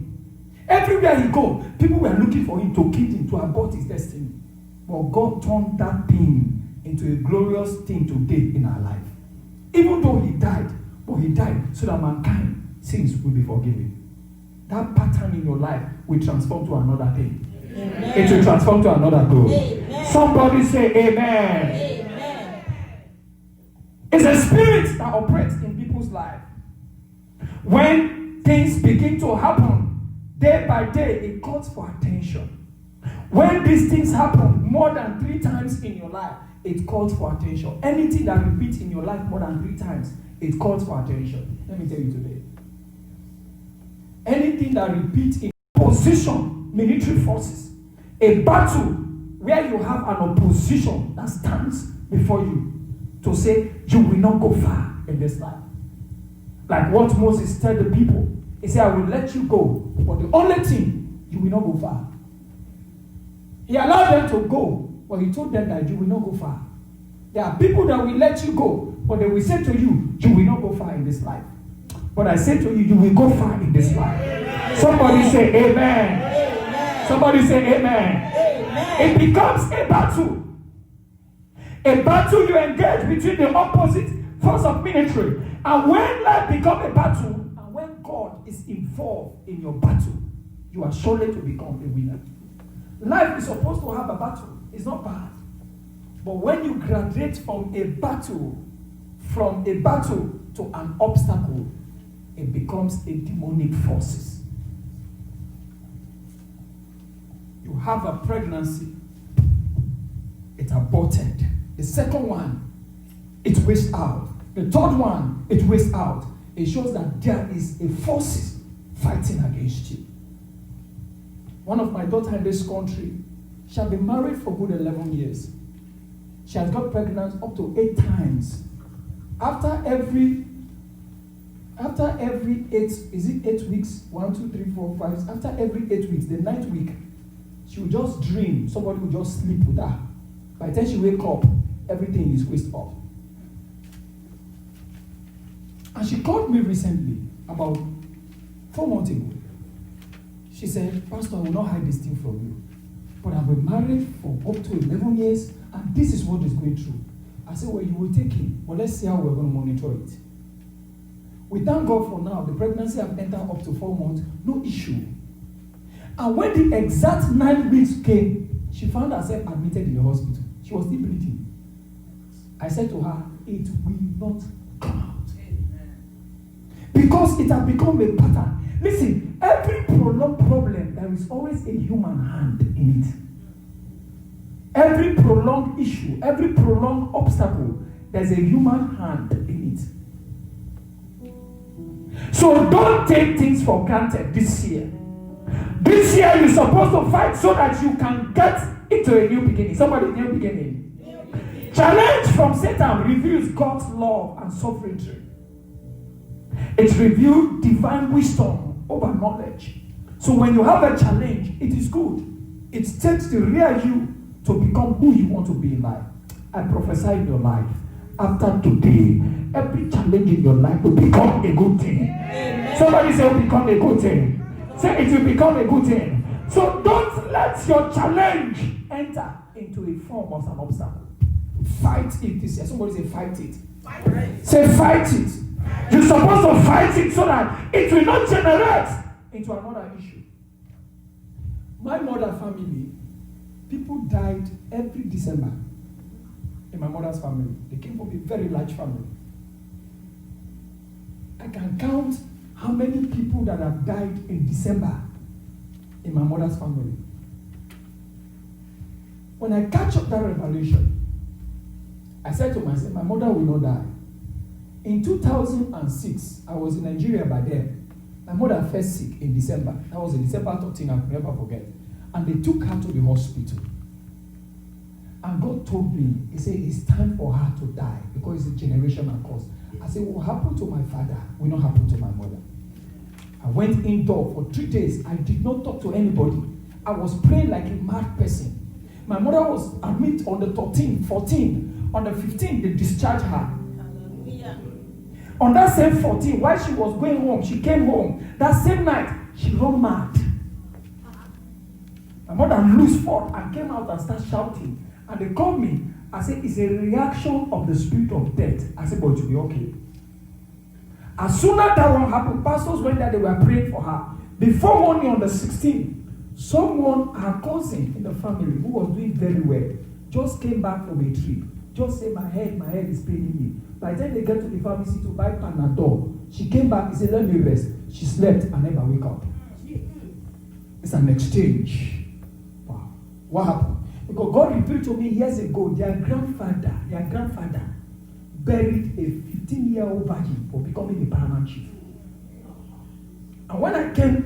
Everywhere he go, people were looking for him to kill him, to abort his destiny. But God turned that thing into a glorious thing today in our life. Even though he died, but he died so that mankind sins will be forgiven. That pattern in your life will transform to another thing. Amen. It will transform to another goal. Amen. Somebody say amen. Amen. It's a spirit that operates in people's life. When things begin to happen, day by day, it calls for attention. When these things happen more than 3 times in your life, it calls for attention. Anything that repeats in your life more than 3 times, it calls for attention. Let me tell you today. Anything that repeats in opposition, military forces, a battle where you have an opposition that stands before you to say, you will not go far in this life. Like what Moses told the people. He said, I will let you go, but the only thing, you will not go far. He allowed them to go, but he told them that you will not go far. There are people that will let you go, but they will say to you, you will not go far in this life. But I say to you, you will go far in this life. Amen. Somebody say amen. Amen. Somebody say amen. Amen. It becomes a battle. A battle you engage between the opposite force of military. And when life becomes a battle, and when God is involved in your battle, you are surely to become a winner. Life is supposed to have a battle. It's not bad. But when you graduate from a battle to an obstacle, it becomes a demonic forces. You have a pregnancy, it's aborted. The second one, it wastes out. The third one, it wastes out. It shows that there is a forces fighting against you. One of my daughters in this country, she has been married for good 11 years. She has got pregnant up to 8 times After every 8 weeks, 1, 2, 3, 4, 5, after every 8 weeks, the 9th week, she would just dream, somebody would just sleep with her. By the time she wake up, everything is squeezed off. And she called me recently, about 4 months ago. She said, Pastor, I will not hide this thing from you. But I've been married for up to 11 years, and this is what is going through. I said, well, you will take it, but let's see how we're going to monitor it. We thank God for now. The pregnancy have entered up to 4 months, no issue. And when the exact 9 weeks came, she found herself admitted in the hospital. She was still bleeding. I said to her, it will not come out. Because it has become a pattern. Listen, every prolonged problem, there is always a human hand in it. Every prolonged issue, every prolonged obstacle, there's a human hand in it. So don't take things for granted this year. This year you're supposed to fight so that you can get into a new beginning. Somebody, new beginning. Challenge from Satan reveals God's love and sovereignty. It reveals divine wisdom over knowledge. So when you have a challenge, it is good. It takes the real you to become who you want to be in life. I prophesy in your life. After today, every challenge in your life will become a good thing. Amen. Somebody say it will become a good thing. Say it will become a good thing. So don't let your challenge enter into a form of an obstacle. Fight it this year. Somebody say fight it. Fight it. Say fight it. You're supposed to fight it so that it will not generate into another issue. My mother family, people died every December. In my mother's family, they came from a very large family. I can count how many people that have died in December in my mother's family. When I catch up that revelation, I said to myself, my mother will not die. In 2006, I was in Nigeria by then. My mother fell sick in December. That was in December 13, I'll never forget. And they took her to the hospital. And God told me, He said, it's time for her to die because it's a generational curse. I said, what happened to my father will not happen to my mother. I went indoor for 3 days. I did not talk to anybody. I was praying like a mad person. My mother was admitted on the 13th, 14th. On the 15th, they discharged her. Hallelujah. On that same 14th, while she was going home, she came home. That same night, she ran mad. My mother loosed forth and came out and started shouting. And they called me. I said, it's a reaction of the spirit of death. I said, but you'll be okay. As soon as that one happened, pastors went there, they were praying for her. Before morning on the 16th, someone, her cousin in the family, who was doing very well, just came back from a trip. Just said, my head is paining me. By the time they get to the pharmacy to buy Panadol, she came back and said, let me rest. She slept and never wake up. It's an exchange. Wow. What happened? Because God revealed to me years ago, their grandfather buried a 15-year-old virgin for becoming the paramount chief. And when I came,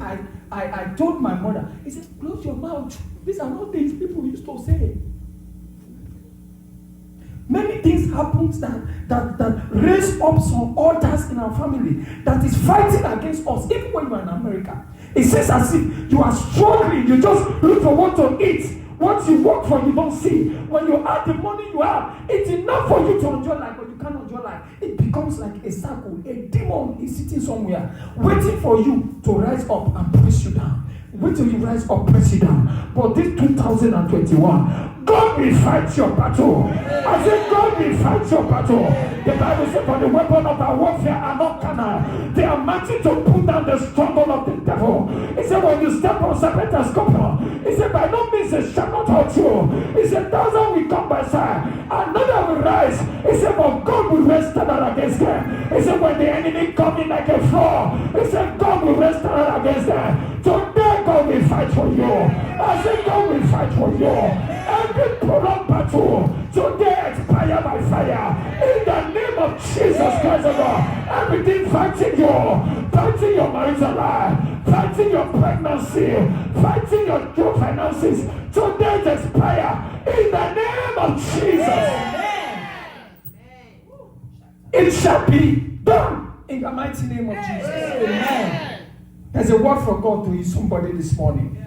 I told my mother, he said, close your mouth. These are not things people used to say. Many things happen that raise up some altars in our family that is fighting against us, even when you are in America. It says as if you are struggling, you just look for what to eat. What you work for, you don't see. When you have the money you have, it's enough for you to enjoy life, but you can't enjoy life. It becomes like a circle. A demon is sitting somewhere, waiting for you to rise up and press you down. Wait till you rise up, press you down. But this 2021, God will fight your battle. I said, God will fight your battle. The Bible says, for the weapon of our warfare are not carnal. They are mighty to put down the stronghold of the devil. He said, when you step on serpent and scorpion, he said, by no means it shall not hurt you. He said, 1,000 will come by side, another will rise. He said, but God will rest standard against them. He said, when the enemy come in like a flood, he said, God will rest standard against them. Today, God will fight for you. I said, God will fight for you. Every prolonged battle today expire by fire. In the name of Jesus Christ, O God, everything fighting your marital life, fighting your pregnancy, fighting your finances, today it expire. In the name of Jesus. It shall be done in the mighty name of Jesus. Amen. There's a word from God to somebody this morning.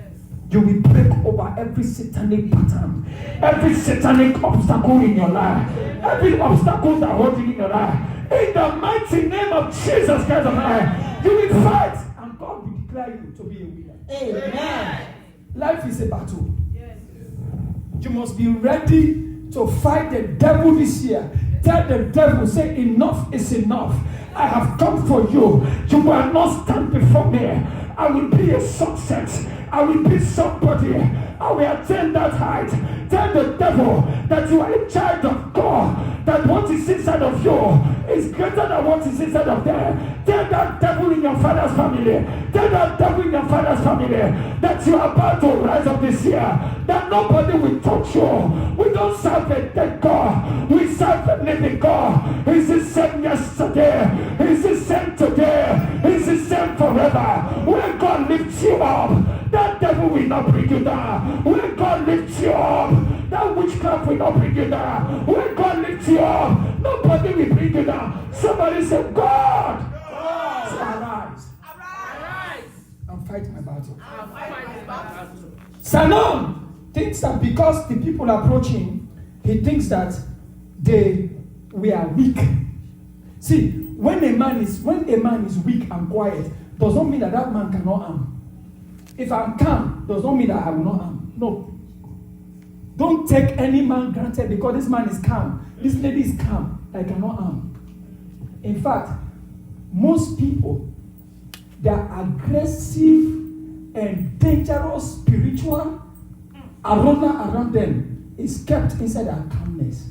You will break over every satanic pattern, every satanic obstacle in your life, every obstacle that holds you in your life. In the mighty name of Jesus Christ of Nazareth, you will fight, and God will declare you to be a winner. Amen. Life is a battle. You must be ready to fight the devil this year. Tell the devil, say, enough is enough. I have come for you. You will not stand before me. I will be a success. I will be somebody. I will attain that height. Tell the devil that you are a child of God. That what is inside of you is greater than what is inside of them. Tell that devil in your father's family. Tell that devil in your father's family that you are about to rise up this year. That nobody will touch you. We don't serve a dead God. We serve a living God. He's the same yesterday. He's the same today. He's the same forever. When God lifts you up, that devil will not bring you down. When God lifts you up, that witchcraft will not bring you down. When God lifts you up, nobody will bring you down. Somebody say, God. So arise. And fight my battle. Sanon thinks that because the people approaching, he thinks that we are weak. See, when a man is weak and quiet, does not mean that man cannot harm. If I'm calm, does not mean that I will not harm. No. Don't take any man granted because this man is calm. This lady is calm. I cannot harm. In fact, most people, their aggressive and dangerous spiritual aroma around them is kept inside their calmness.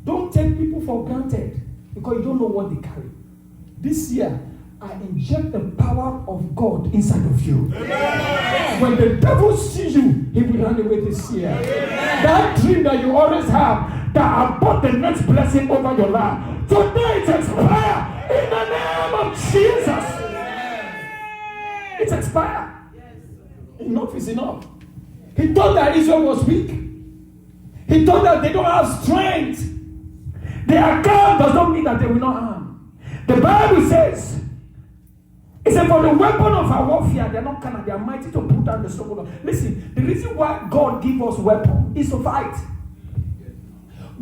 Don't take people for granted because you don't know what they carry. This year, I inject the power of God inside of you. Amen. When the devil sees you, he will run away this year. Amen. That dream that you always have, that about the next blessing over your life, today it expires in the name of Jesus. Amen. It expires. Yes. Enough is enough. He thought that Israel was weak. He thought that they don't have strength. They are calm does not mean that they will not harm. The Bible says, it said, for the weapon of our warfare, they are not carnal, they are mighty to put down the stronghold. Listen, the reason why God gives us weapon is to fight.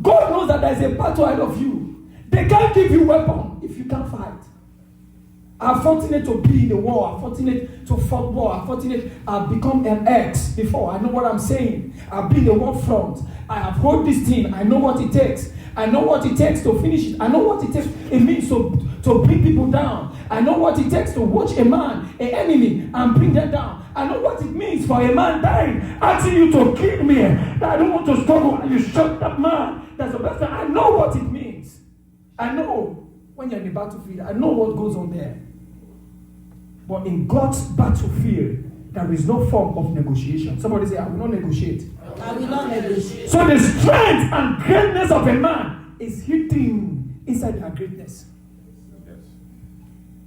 God knows that there is a battle ahead of you. They can't give you weapon if you can't fight. I'm fortunate to be in the war. I'm fortunate to fight war. I'm fortunate I've become an ex before. I know what I'm saying. I've been in the war front. I have held this thing. I know what it takes. I know what it takes to finish it. I know what it takes. It means to bring people down. I know what it takes to watch a man, an enemy, and bring them down. I know what it means for a man dying, asking you to kill me. That I don't want to struggle, and you shot that man. That's the best thing. I know what it means. I know when you're in the battlefield. I know what goes on there. But in God's battlefield, there is no form of negotiation. Somebody say, I will not negotiate. I will not negotiate. So the strength and greatness of a man is hidden inside their greatness.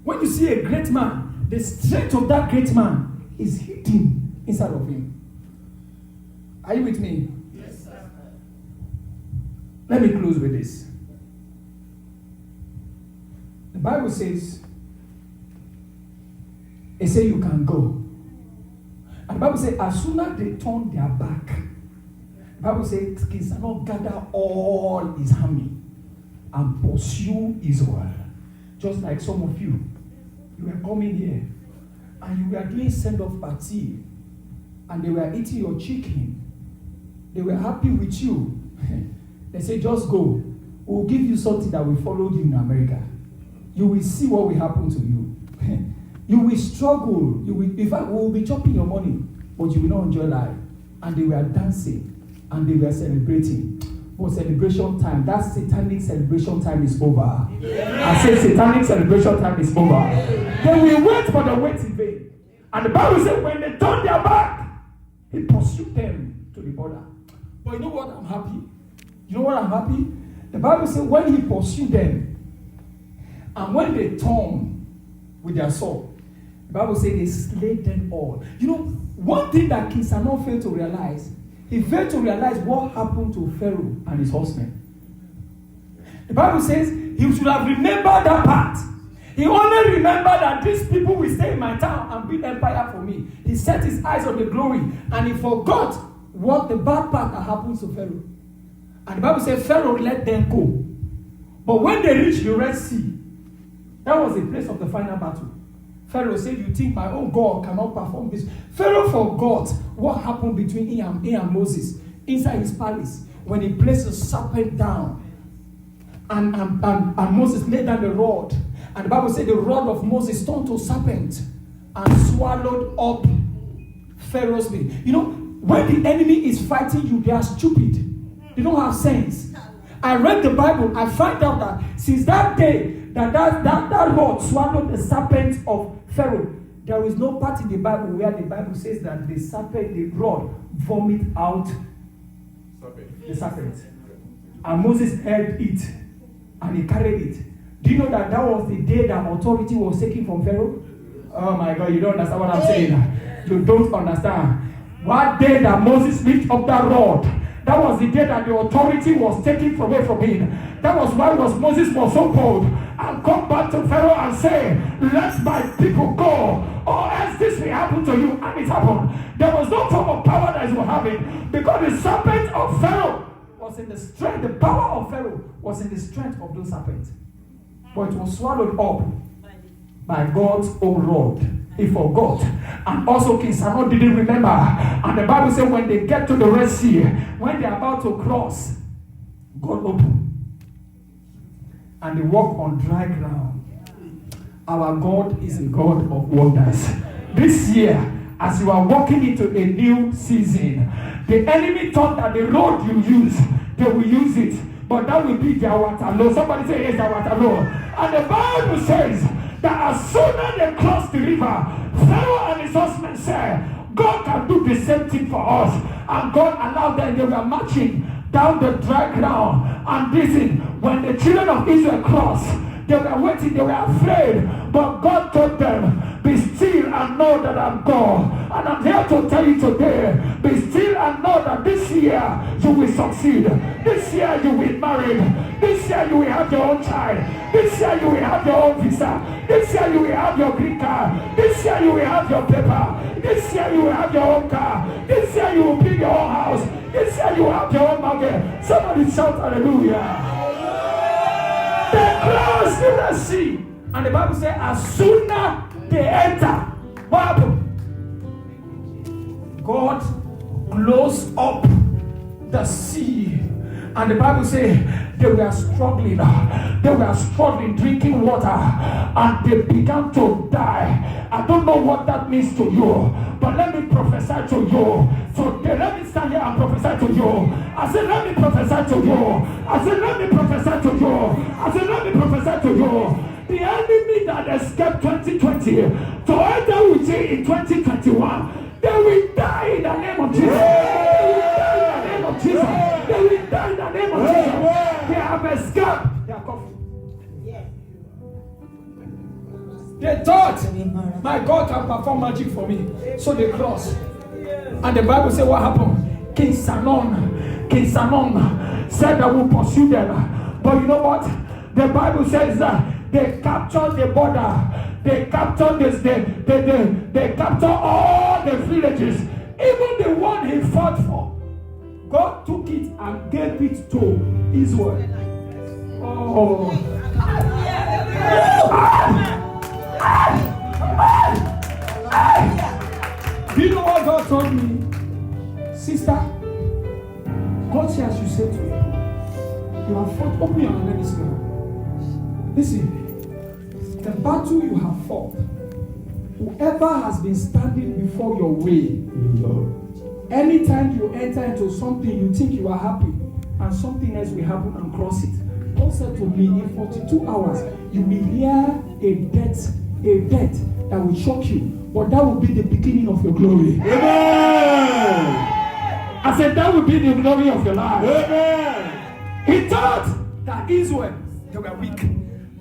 When you see a great man, the strength of that great man is hidden inside of him. Are you with me? Yes, sir. Let me close with this. The Bible says, it says you can go. And the Bible says, as soon as they turn their back, the Bible says, King Saul gather all his army and pursue Israel. Just like some of you. You were coming here and you were doing send-off party and they were eating your chicken. They were happy with you. They say, just go. We'll give you something that will follow you in America. You will see what will happen to you. You will struggle. You will, in fact, we will be chopping your money, but you will not enjoy life. And they were dancing and they were celebrating. But celebration time, that satanic celebration time is over. Yeah. I say satanic celebration time is over. Yeah. Then we wait for the wait in vain. And the Bible says when they turned their back, he pursued them to the border. But you know what? I'm happy. You know what I'm happy? The Bible says when he pursued them, and when they turned with their sword, the Bible says they slayed them all. You know, one thing that King Saul failed to realize, he failed to realize what happened to Pharaoh and his horsemen. The Bible says he should have remembered that part. He only remembered that these people will stay in my town and build empire for me. He set his eyes on the glory and he forgot what the bad part that happens to Pharaoh. And the Bible says Pharaoh let them go. But when they reached the Red Sea, that was the place of the final battle. Pharaoh said, you think my own God cannot perform this? Pharaoh forgot what happened between him and Moses inside his palace when he placed the serpent down. And Moses laid down the rod. And the Bible said the rod of Moses turned to serpent and swallowed up Pharaoh's meat. You know, when the enemy is fighting you, they are stupid. They don't have sense. I read the Bible. I find out that since that day that rod swallowed the serpent of Pharaoh, there is no part in the Bible where the Bible says that the serpent, the rod, vomit out the serpent. And Moses held it and he carried it. Do you know that was the day that authority was taken from Pharaoh? Oh my God, you don't understand what I'm saying. You don't understand. What day that Moses lifted up that rod, that was the day that the authority was taken away from him. That was why Moses was so bold and come back to Pharaoh and say, let my people go, or else this will happen to you. And it happened. There was no form of power that he was having, because the serpent of Pharaoh was in the strength, the power of Pharaoh was in the strength of those serpents. But it was swallowed up by God's own rod. He forgot. And also King Samuel didn't remember. And the Bible said when they get to the Red Sea, when they're about to cross, God opened. And they walk on dry ground. Our God is a God of wonders. This year, as you are walking into a new season, the enemy thought that the road you use, they will use it. But that will be their Waterloo. Somebody say, yes, their Waterloo. And the Bible says that as soon as they crossed the river, Pharaoh and his husband said, God can do the same thing for us. And God allowed them, they were marching down the dry ground. And listen, when the children of Israel crossed, they were waiting, they were afraid. But God told them, be still and know that I'm God. And I'm here to tell you today, be still and know that this year you will succeed. This year you will marry. This year you will have your own child. This year you will have your own visa. This year you will have your green card. This year you will have your paper. This year you will have your own car. This year you will build your own house. This year you will have your own market. Somebody shout hallelujah. They crossed the Red Sea. And the Bible says as soon as they enter, what happened? God closed up the sea. And the Bible says they were struggling. They were struggling, drinking water. And they began to die. I don't know what that means to you. But let me prophesy to you. So let me stand here and prophesy to you. I said, let me prophesy to you. I said, let me prophesy to you. I said, let me prophesy to you. The enemy that escaped 2020 to enter with you in 2021, they will die in the name of Jesus. They will die in the name of Jesus. They will die in the name of Jesus. They have escaped. They are coming. They thought, my God can perform magic for me. So they crossed. And the Bible said what happened? King Sanon said that we'll pursue them. But you know what? The Bible says that they captured the border. They captured this. They captured all the villages. Even the one he fought for. God took it and gave it to Israel. Oh. Do you know what God told me? Sister, God says you say to you, you have fought. Open your hand, let me see. Listen, the battle you have fought, whoever has been standing before your way, anytime you enter into something you think you are happy and something else will happen and cross it. God said to me, in 42 hours, you will hear a death that will shock you, but that will be the beginning of your glory. Amen. I said that will be the glory of your life. Amen. He thought that Israel, they were weak.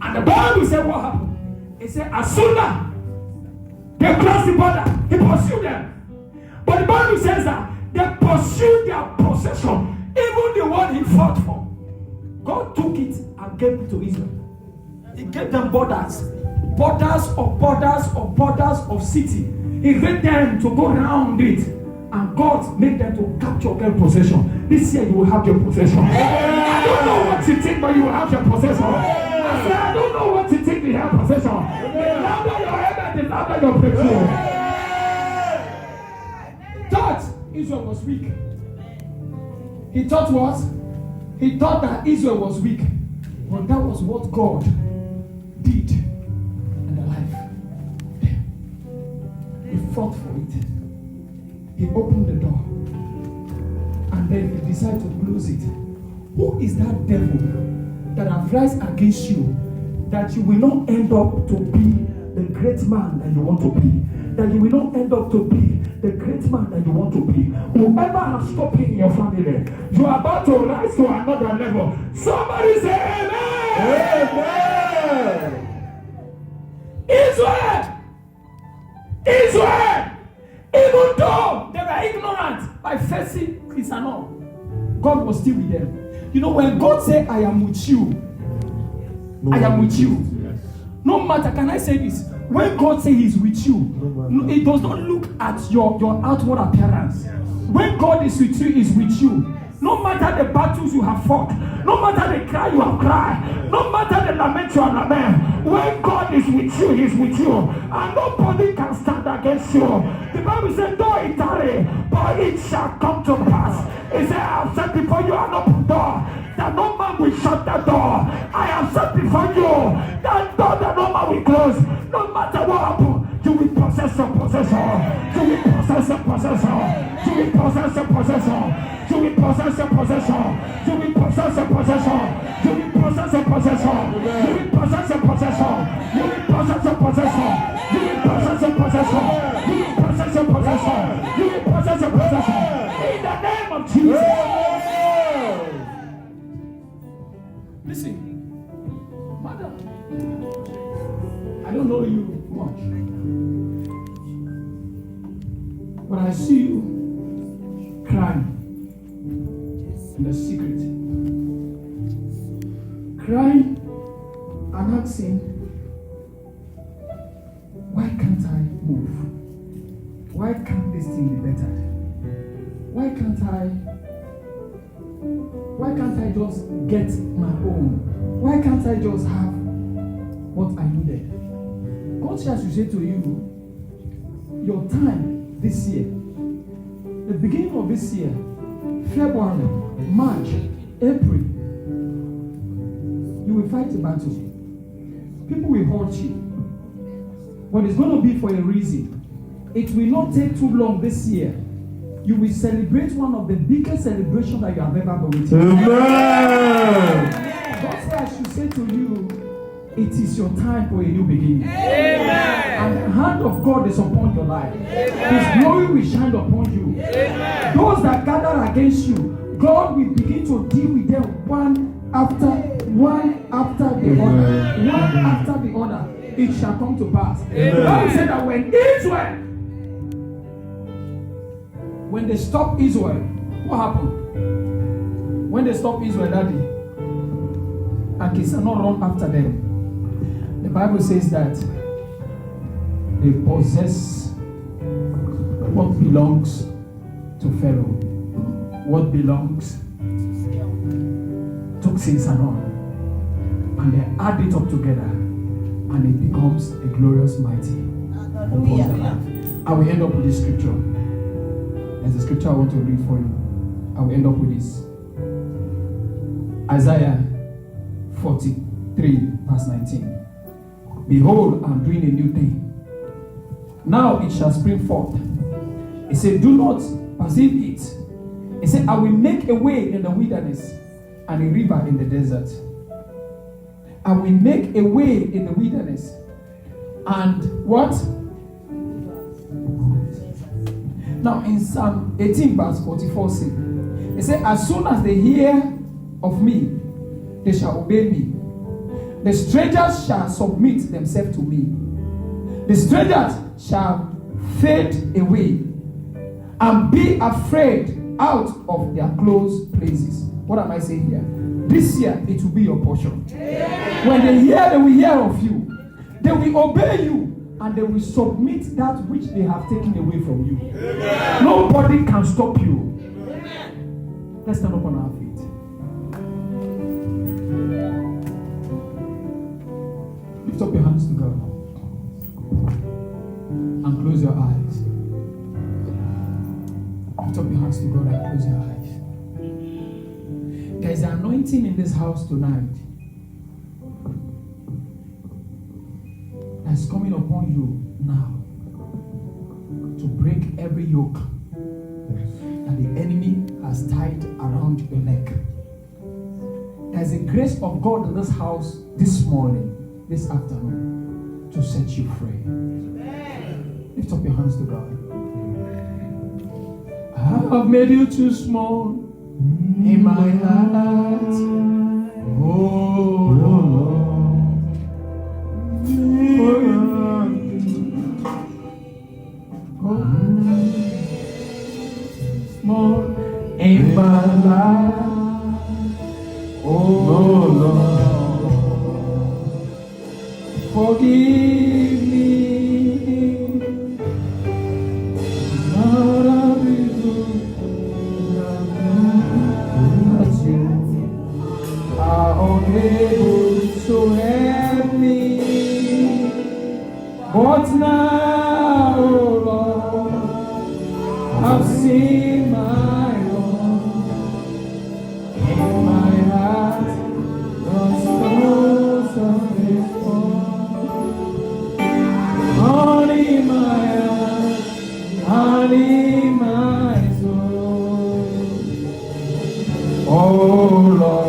And the Bible said what happened? It said as soon as they crossed the border, he pursued them. But the Bible says that they pursued their possession, even the one he fought for. God took it and gave it to Israel. He gave them borders of city. He made them to go around it, and God made them to capture their possession. This year you will have your possession. I don't know what you think, but you will have your possession. I said, I don't know what you think, you have possession. The louder your head, the louder your breakthrough. Thought Israel was weak. He thought what? He thought that Israel was weak. But that was what God did in their life. He fought for it. He opened the door. And then he decided to close it. Who is that devil that have rise against you, that you will not end up to be the great man that you want to be? That you will not end up to be the great man that you want to be. Whoever has stopped in your family, you are about to rise to another level. Somebody say amen. Amen. Israel, even though they were ignorant by facing Christian, God was still with them. You know, when God said, I am with you, I am with you. No matter, can I say this? When God says He's with you, it does not look at your outward appearance. When God is with you, He's with you. No matter the battles you have fought, no matter the cry you have cried, no matter the lament you have lament, when God is with you, He's with you. And nobody can stand against you. The Bible says, though it tarry, but it shall come to pass. It said, I have set before you an open door, that no man will shut that door. I have set before you that door that no man will close. No matter what happens, you will possess your possession. You will possess your possession. You will possess your possession. You will possess your possession. You will possess your possession. You will possess your possession. You will possess your possession. You will possess your possession. You will possess your possession. You will possess your possession. You will possess your possession. In the name of Jesus. Listen, madam, I don't know you much, but I see you crying in the secret, crying and asking, why can't I move? Why can't this thing be better? Why can't I just get my own? Why can't I just have what I needed? God says to say to you, your time this year, the beginning of this year, February, March, April, you will fight a battle. People will hurt you. But it's going to be for a reason. It will not take too long this year. You will celebrate one of the biggest celebrations that you have ever been with. Amen. God said I should say to you, it is your time for a new beginning. Amen. And the hand of God is upon your life. Amen. His glory will shine upon you. Amen. Those that gather against you, God will begin to deal with them one after the other. One after the other. It shall come to pass. The Bible said that when they stopped Israel, what happened? When they stopped Israel that day, Akis not run after them. The Bible says that they possess what belongs to Pharaoh, what belongs to Sinsanon, and they add it up together, and it becomes a glorious mighty upon their life. I will end up with this scripture. There's a scripture I want to read for you. I will end up with this. Isaiah 43 verse 19. Behold, I'm doing a new thing. Now it shall spring forth. He said, do not perceive it. He said, I will make a way in the wilderness and a river in the desert. I will make a way in the wilderness. And what? Now in Psalm 18 verse 44 say, it said, as soon as they hear of me, they shall obey me. The strangers shall submit themselves to me. The strangers shall fade away and be afraid out of their close places. What am I saying here? This year, it will be your portion. When they hear, they will hear of you. They will obey you. And they will submit that which they have taken away from you. Nobody can stop you. Let's stand up on our feet. Lift up your hands to God. And close your eyes. Lift up your hands to God and close your eyes. There is an anointing in this house tonight that's coming upon you now to break every yoke that the enemy has tied around your neck. There's a grace of God in this house this morning, this afternoon, to set you free. Lift up your hands to God. I have made you too small in my heart. Oh Lord. Small in my life. Oh Lord. Forgive me. Unable to help me, but now, oh Lord, I've seen my own in my heart, the souls of this world, honey my heart, honey my soul, oh Lord.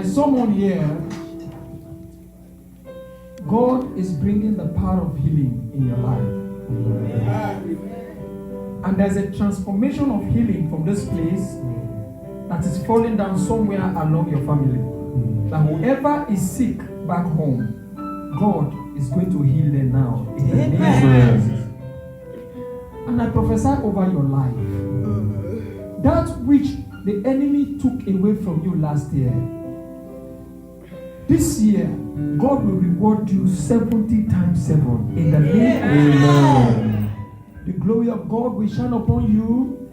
Someone here, God is bringing the power of healing in your life. And there's a transformation of healing from this place that is falling down somewhere along your family. That whoever is sick back home, God is going to heal them now. Amen. And I prophesy over your life, that which the enemy took away from you last year, this year, God will reward you 70 times 7 in the name of Jesus. The glory of God will shine upon you.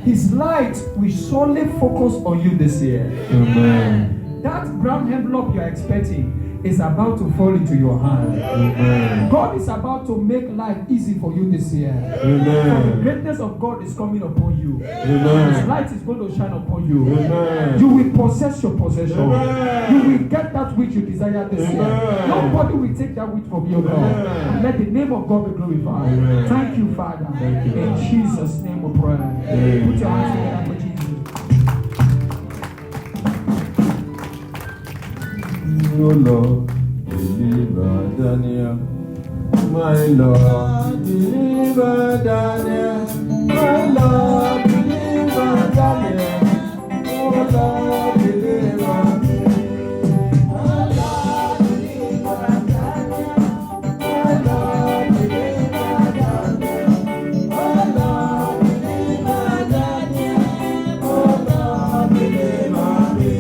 His light will solely focus on you this year. Amen. That brown envelope you are expecting is about to fall into your hand. Amen. God is about to make life easy for you this year. Amen. For the greatness of God is coming upon you. Amen. His light is going to shine upon you. Amen. You will possess your possession. Amen. You will get that which you desire this year. Nobody will take that which from you, God. And let the name of God be glorified. Amen. Thank you, Father. Thank you, in Jesus' name we pray. Amen. Put your hands together for Jesus. Oh Lord, deliver Daniel. My Lord, deliver Daniel. My Lord, deliver Daniel. Oh Lord, deliver me. My Lord, deliver Daniel. My Lord, deliver Daniel. My Lord, deliver Daniel. Oh Lord, deliver me.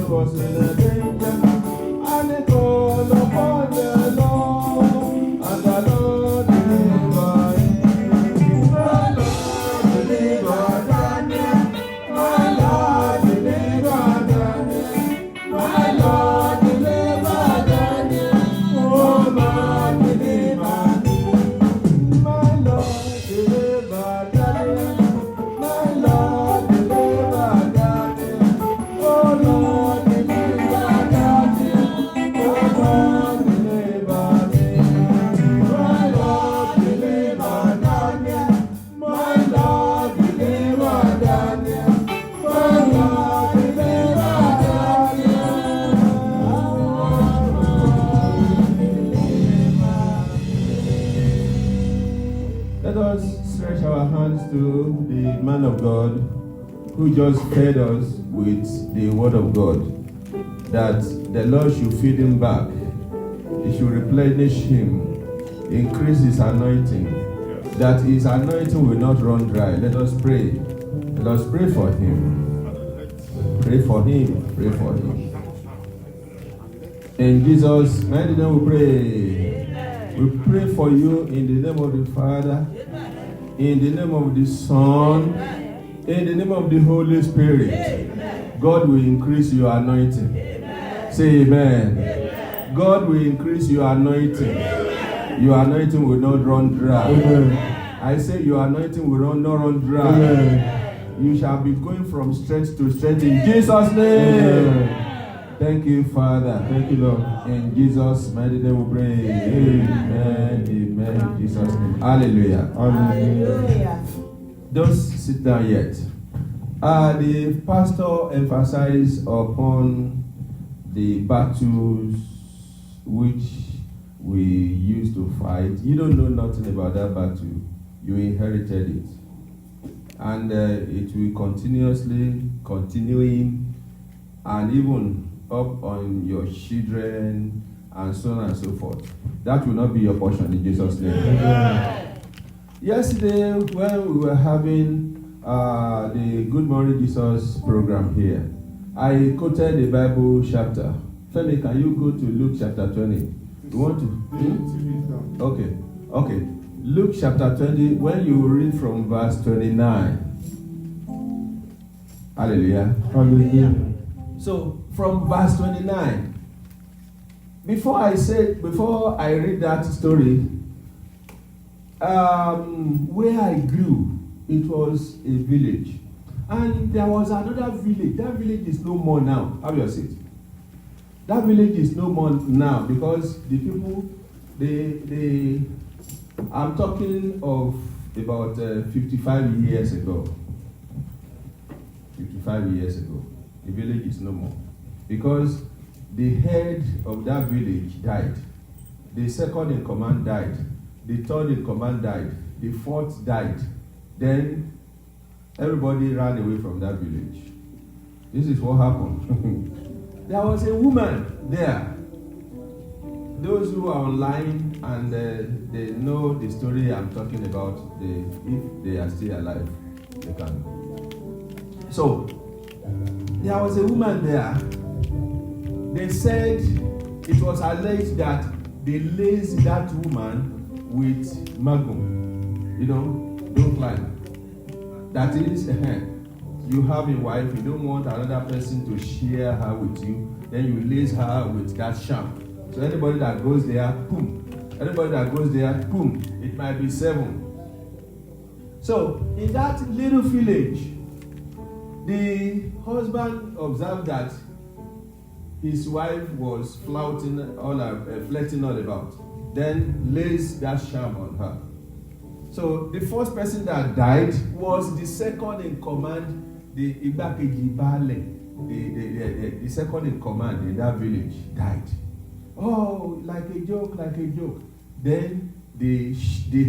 was in a danger, and they called upon the Lord, and the Lord delivered him. My Lord delivered Daniel. My Lord delivered Daniel. My Lord delivered Daniel. Oh, Lord delivered me. My Lord delivered Daniel. My Lord delivered Daniel. Oh, Lord delivered Daniel. Oh, Lord delivered me. My Lord delivered Daniel. My Lord delivered Daniel. My Lord delivered Daniel. Let us stretch our hands to the man of God who just fed us with the word of God, that the Lord should feed him back. He should replenish him, increase his anointing, that his anointing will not run dry. Let us pray. Let us pray for him. Pray for him. Pray for him. In Jesus' mighty name we pray. We pray for you in the name of the Father, in the name of the Son, in the name of the Holy Spirit. God will increase your anointing. Say amen. God will increase your anointing. Your anointing will not run dry. I say your anointing will not run dry. You shall be going from strength to strength in Jesus' name. Thank you, Father. Thank you, Lord. In Jesus' mighty name we pray. Amen. Amen. In Jesus' name. Hallelujah. Hallelujah. Don't sit down yet. The pastor emphasized upon the battles which we used to fight. You don't know nothing about that battle. You inherited it. And it will continuously continuing, and even up on your children and so on and so forth. That will not be your portion in Jesus' name. Amen. Yesterday, when we were having the Good Morning Jesus program here, I quoted the Bible chapter. Femi, can you go to Luke chapter 20? You want to? Okay. Luke chapter 20, when you read from verse 29. Hallelujah. Hallelujah. So, from verse 29, before I read that story, where I grew, it was a village. And there was another village. That village is no more now. Have you seen it? That village is no more now because the people, I'm talking of about 55 years ago. 55 years ago. The village is no more. Because the head of that village died. The second in command died. The third in command died. The fourth died. Then everybody ran away from that village. This is what happened. There was a woman there. Those who are online and they know the story I'm talking about, if they are still alive, they can. So, there was a woman there. They said it was alleged that they laced that woman with magum. Don't lie. That is, you have a wife, you don't want another person to share her with you, then you lace her with that sham. So anybody that goes there, boom. Anybody that goes there, boom. It might be 7. So, in that little village, the husband observed that his wife was flirting all about. Then lays that sham on her. So the first person that died was the second in command, the Igbakeji Baale, the second in command in that village died. Oh, like a joke. Then the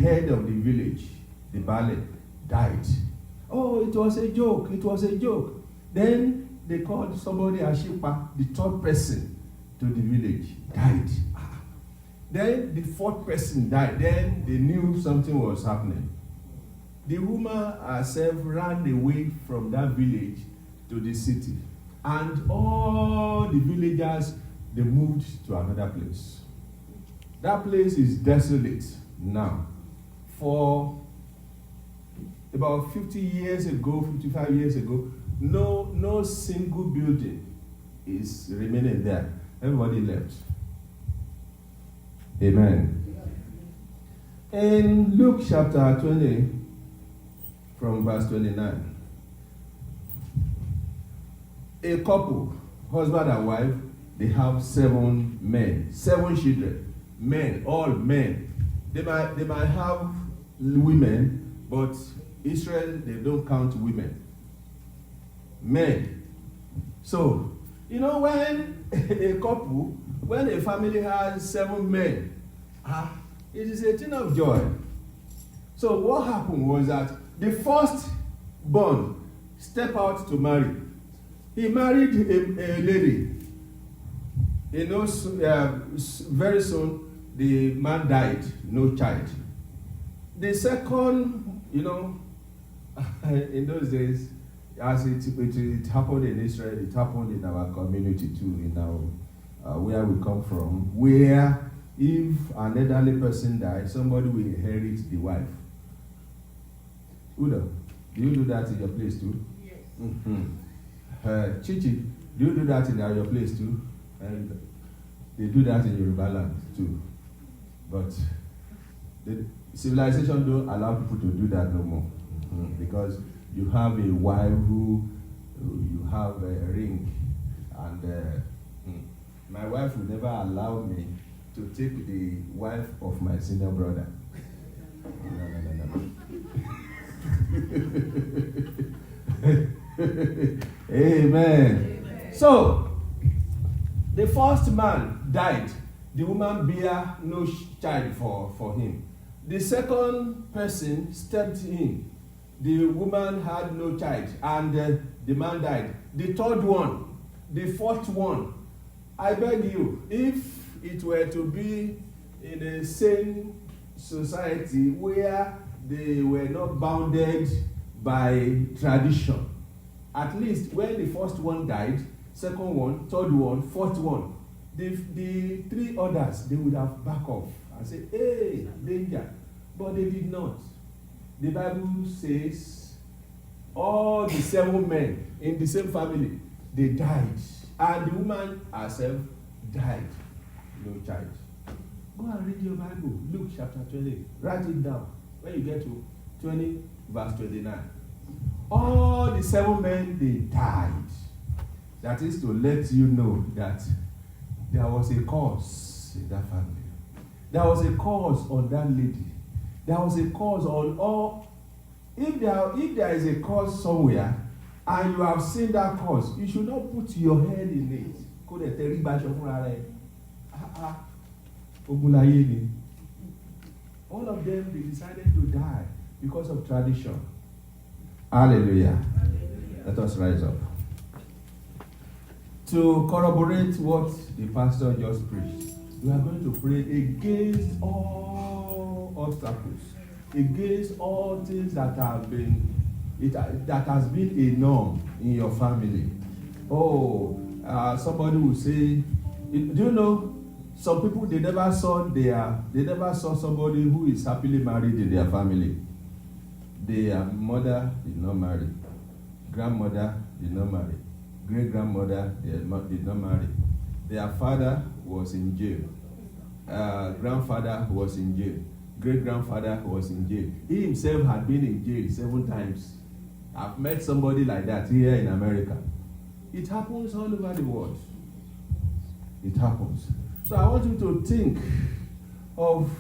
head of the village, the Baale, died. Oh, it was a joke. Then they called somebody Ashipa, the third person to the village, died. Then the fourth person died. Then they knew something was happening. The woman herself ran away from that village to the city. And all the villagers, they moved to another place. That place is desolate now. For about 50 years ago, 55 years ago, no single building is remaining there. Everybody left. Amen. In Luke chapter 20, from verse 29, a couple, husband and wife, they have 7 men, 7 children, men, all men. They might have women, but Israel, they don't count women. Men. So, you know, when a couple, when a family has 7 men, it is a thing of joy. So what happened was that the first born stepped out to marry. He married a lady. You know, very soon the man died, no child. The second, you know, in those days, as it happened in Israel, it happened in our community too, in our where we come from, where if an elderly person dies, somebody will inherit the wife. Udo, do you do that in your place too? Yes. Mm-hmm. Chichi, do you do that in your place too? And they do that in Yoruba land too. But the civilization don't allow people to do that no more. Mm-hmm. Because you have a wife who you have a ring, and my wife will never allow me to take the wife of my senior brother. No. Amen. So, the first man died. The woman bare no child for him. The second person stepped in. The woman had no child, and the man died. The third one, the fourth one, I beg you, if it were to be in a sane society where they were not bounded by tradition, at least when the first one died, second one, third one, fourth one, the 3 others, they would have back off and say, hey, danger. But they did not. The Bible says all the 7 men in the same family, they died. And the woman herself died. No child. Go and read your Bible. Luke chapter 20. Write it down. When you get to 20 verse 29. All the 7 men, they died. That is to let you know that there was a curse in that family. There was a curse on that lady. There was a cause on all. If there is a cause somewhere and you have seen that cause, you should not put your head in it. All of them, they decided to die because of tradition. Hallelujah. Let us rise up. To corroborate what the pastor just preached, we are going to pray against all obstacles, against all things that have been, that has been a norm in your family. Somebody will say, do you know, some people, they never saw somebody who is happily married in their family. Their mother did not marry, grandmother did not marry, great-grandmother did not marry. Their father was in jail. Grandfather was in jail. Great-grandfather was in jail. He himself had been in jail 7 times. I've met somebody like that here in America. It happens all over the world. It happens. So I want you to think of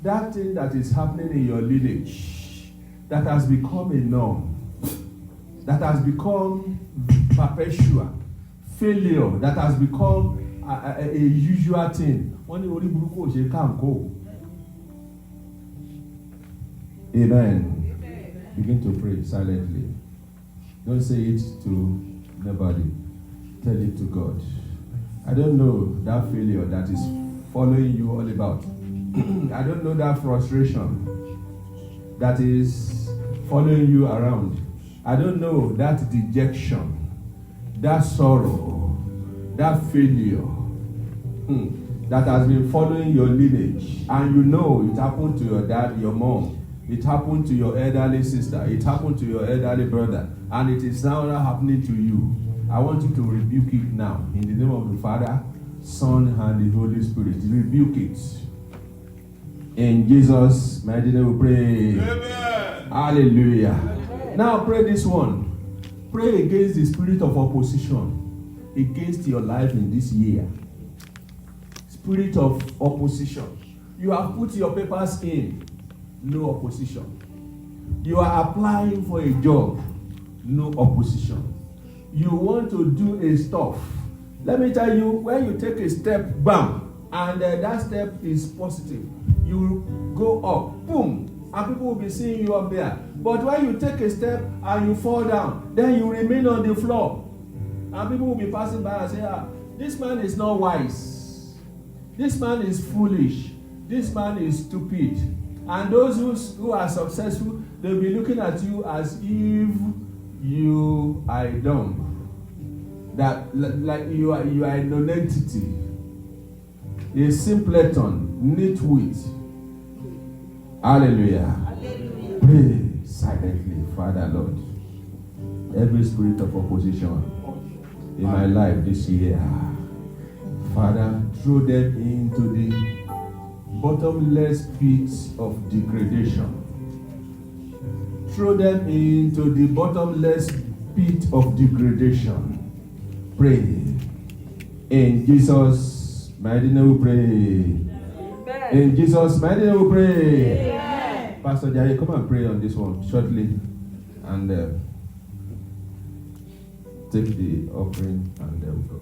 that thing that is happening in your lineage that has become a norm, that has become perpetual, failure, that has become a usual thing. Amen. Begin to pray silently. Don't say it to nobody. Tell it to God. I don't know that failure that is following you all about. I don't know that frustration that is following you around. I don't know that dejection that sorrow, that failure that has been following your lineage, and you know it happened to your dad, your mom, it happened to your elderly sister, it happened to your elderly brother, and it is now happening to you. I want you to rebuke it now in the name of the Father, Son, and the Holy Spirit. Rebuke it. In Jesus' mighty name we pray. Amen. Hallelujah. Amen. Now pray this one. Pray against the spirit of opposition against your life in this year. Spirit of opposition. You have put your papers in, no opposition. You are applying for a job, no opposition. You want to do a stuff. Let me tell you, when you take a step, bam, and that step is positive, you go up, boom, and people will be seeing you up there. But when you take a step and you fall down, then you remain on the floor. And people will be passing by and say, this man is not wise. This man is foolish. This man is stupid. And those who are successful, they'll be looking at you as if you are dumb. That like you are a non-entity. A simpleton, nitwit. Hallelujah. Hallelujah. Pray silently, Father Lord. Every spirit of opposition in my life this year, Father, throw them into the bottomless pits of degradation. Throw them into the bottomless pit of degradation. Pray. In Jesus' mighty name we pray. Amen. In Jesus' mighty name we pray. Amen. Pastor Jai, come and pray on this one shortly. And take the offering and we'll go.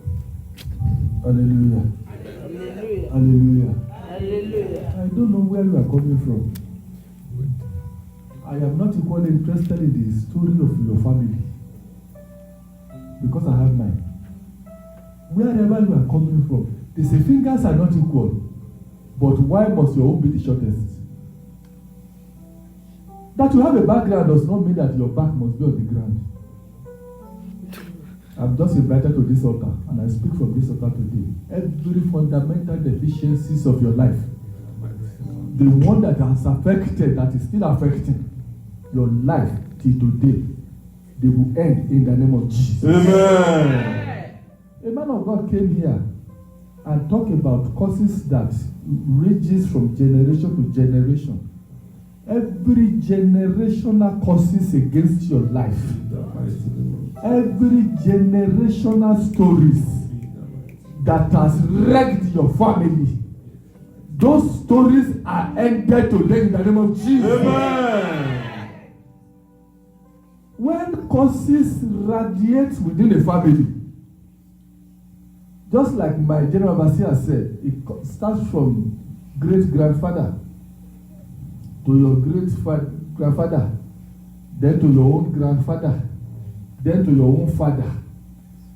Hallelujah. Hallelujah. Hallelujah. Hallelujah. I don't know where you are coming from. I am not equally interested in the story of your family because I have mine. Wherever you are coming from, they say fingers are not equal, but why must your own be the shortest? That you have a background does not mean that your back must be on the ground. I'm just invited to this altar, and I speak from this altar today. Every fundamental deficiencies of your life, the one that has affected, that is still affecting your life till today, they will end in the name of Jesus. Amen. A man of God came here and talked about curses that rages from generation to generation. Every generational curses against your life. Every generational stories that has wrecked your family. Those stories are ended today in the name of Jesus. Amen. When curses radiate within a family, just like my general overseer said, it starts from great-grandfather to your great-grandfather, then to your own grandfather, then to your own father.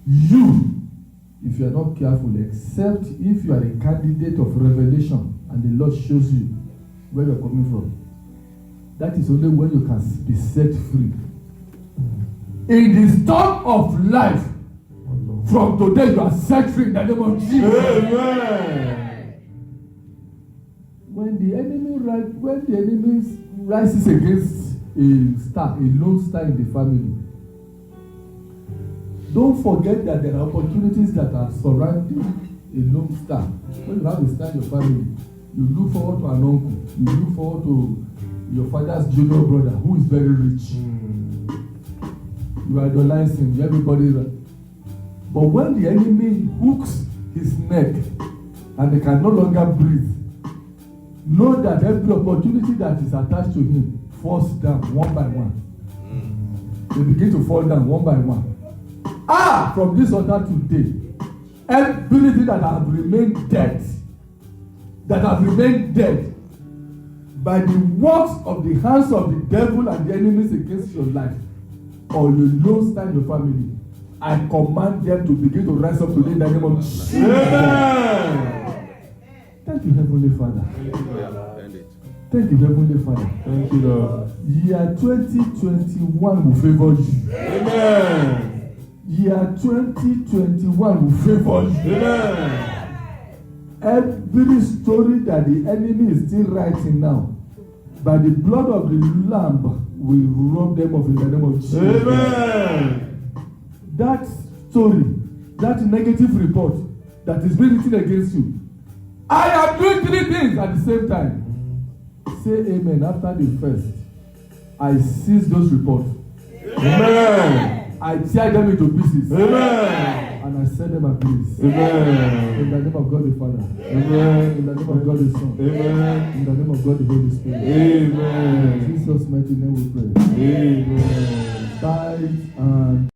You, if you are not careful, except if you are a candidate of revelation and the Lord shows you where you are coming from, that is only when you can be set free. In the storm of life, from today you are set free in the name of Jesus. Amen. When the enemy rises against a lone star in the family, don't forget that there are opportunities that are surrounding a lone star. When you have a star in your family, you look forward to an uncle, you look forward to your father's junior brother who is very rich. You idolize him, everybody. But when the enemy hooks his neck and they can no longer breathe, know that every opportunity that is attached to him falls down one by one. They begin to fall down one by one. From this altar today, everything that has remained dead, by the works of the hands of the devil and the enemies against your life, or you lone star in your family, I command them to begin to rise up today in the name of Jesus. Amen. Thank you, Heavenly Father. Thank you, Heavenly Father. Thank you, Lord. Year 2021 will favor you. Amen. year 2021 will favor you. Amen. Every story that the enemy is still writing now, by the blood of the Lamb, will rub them off in the name of Jesus. Amen. That story, that negative report that is being written against you, I am doing 3 things at the same time. Say amen after the first. I seize those reports. Amen. I tear them into pieces. Amen. And I set them at peace. Amen. In the name of God the Father. Amen. In the name of God the Son. Amen. In the name of God the Holy Spirit. Amen. In Jesus' mighty name we pray. Amen. Tithe and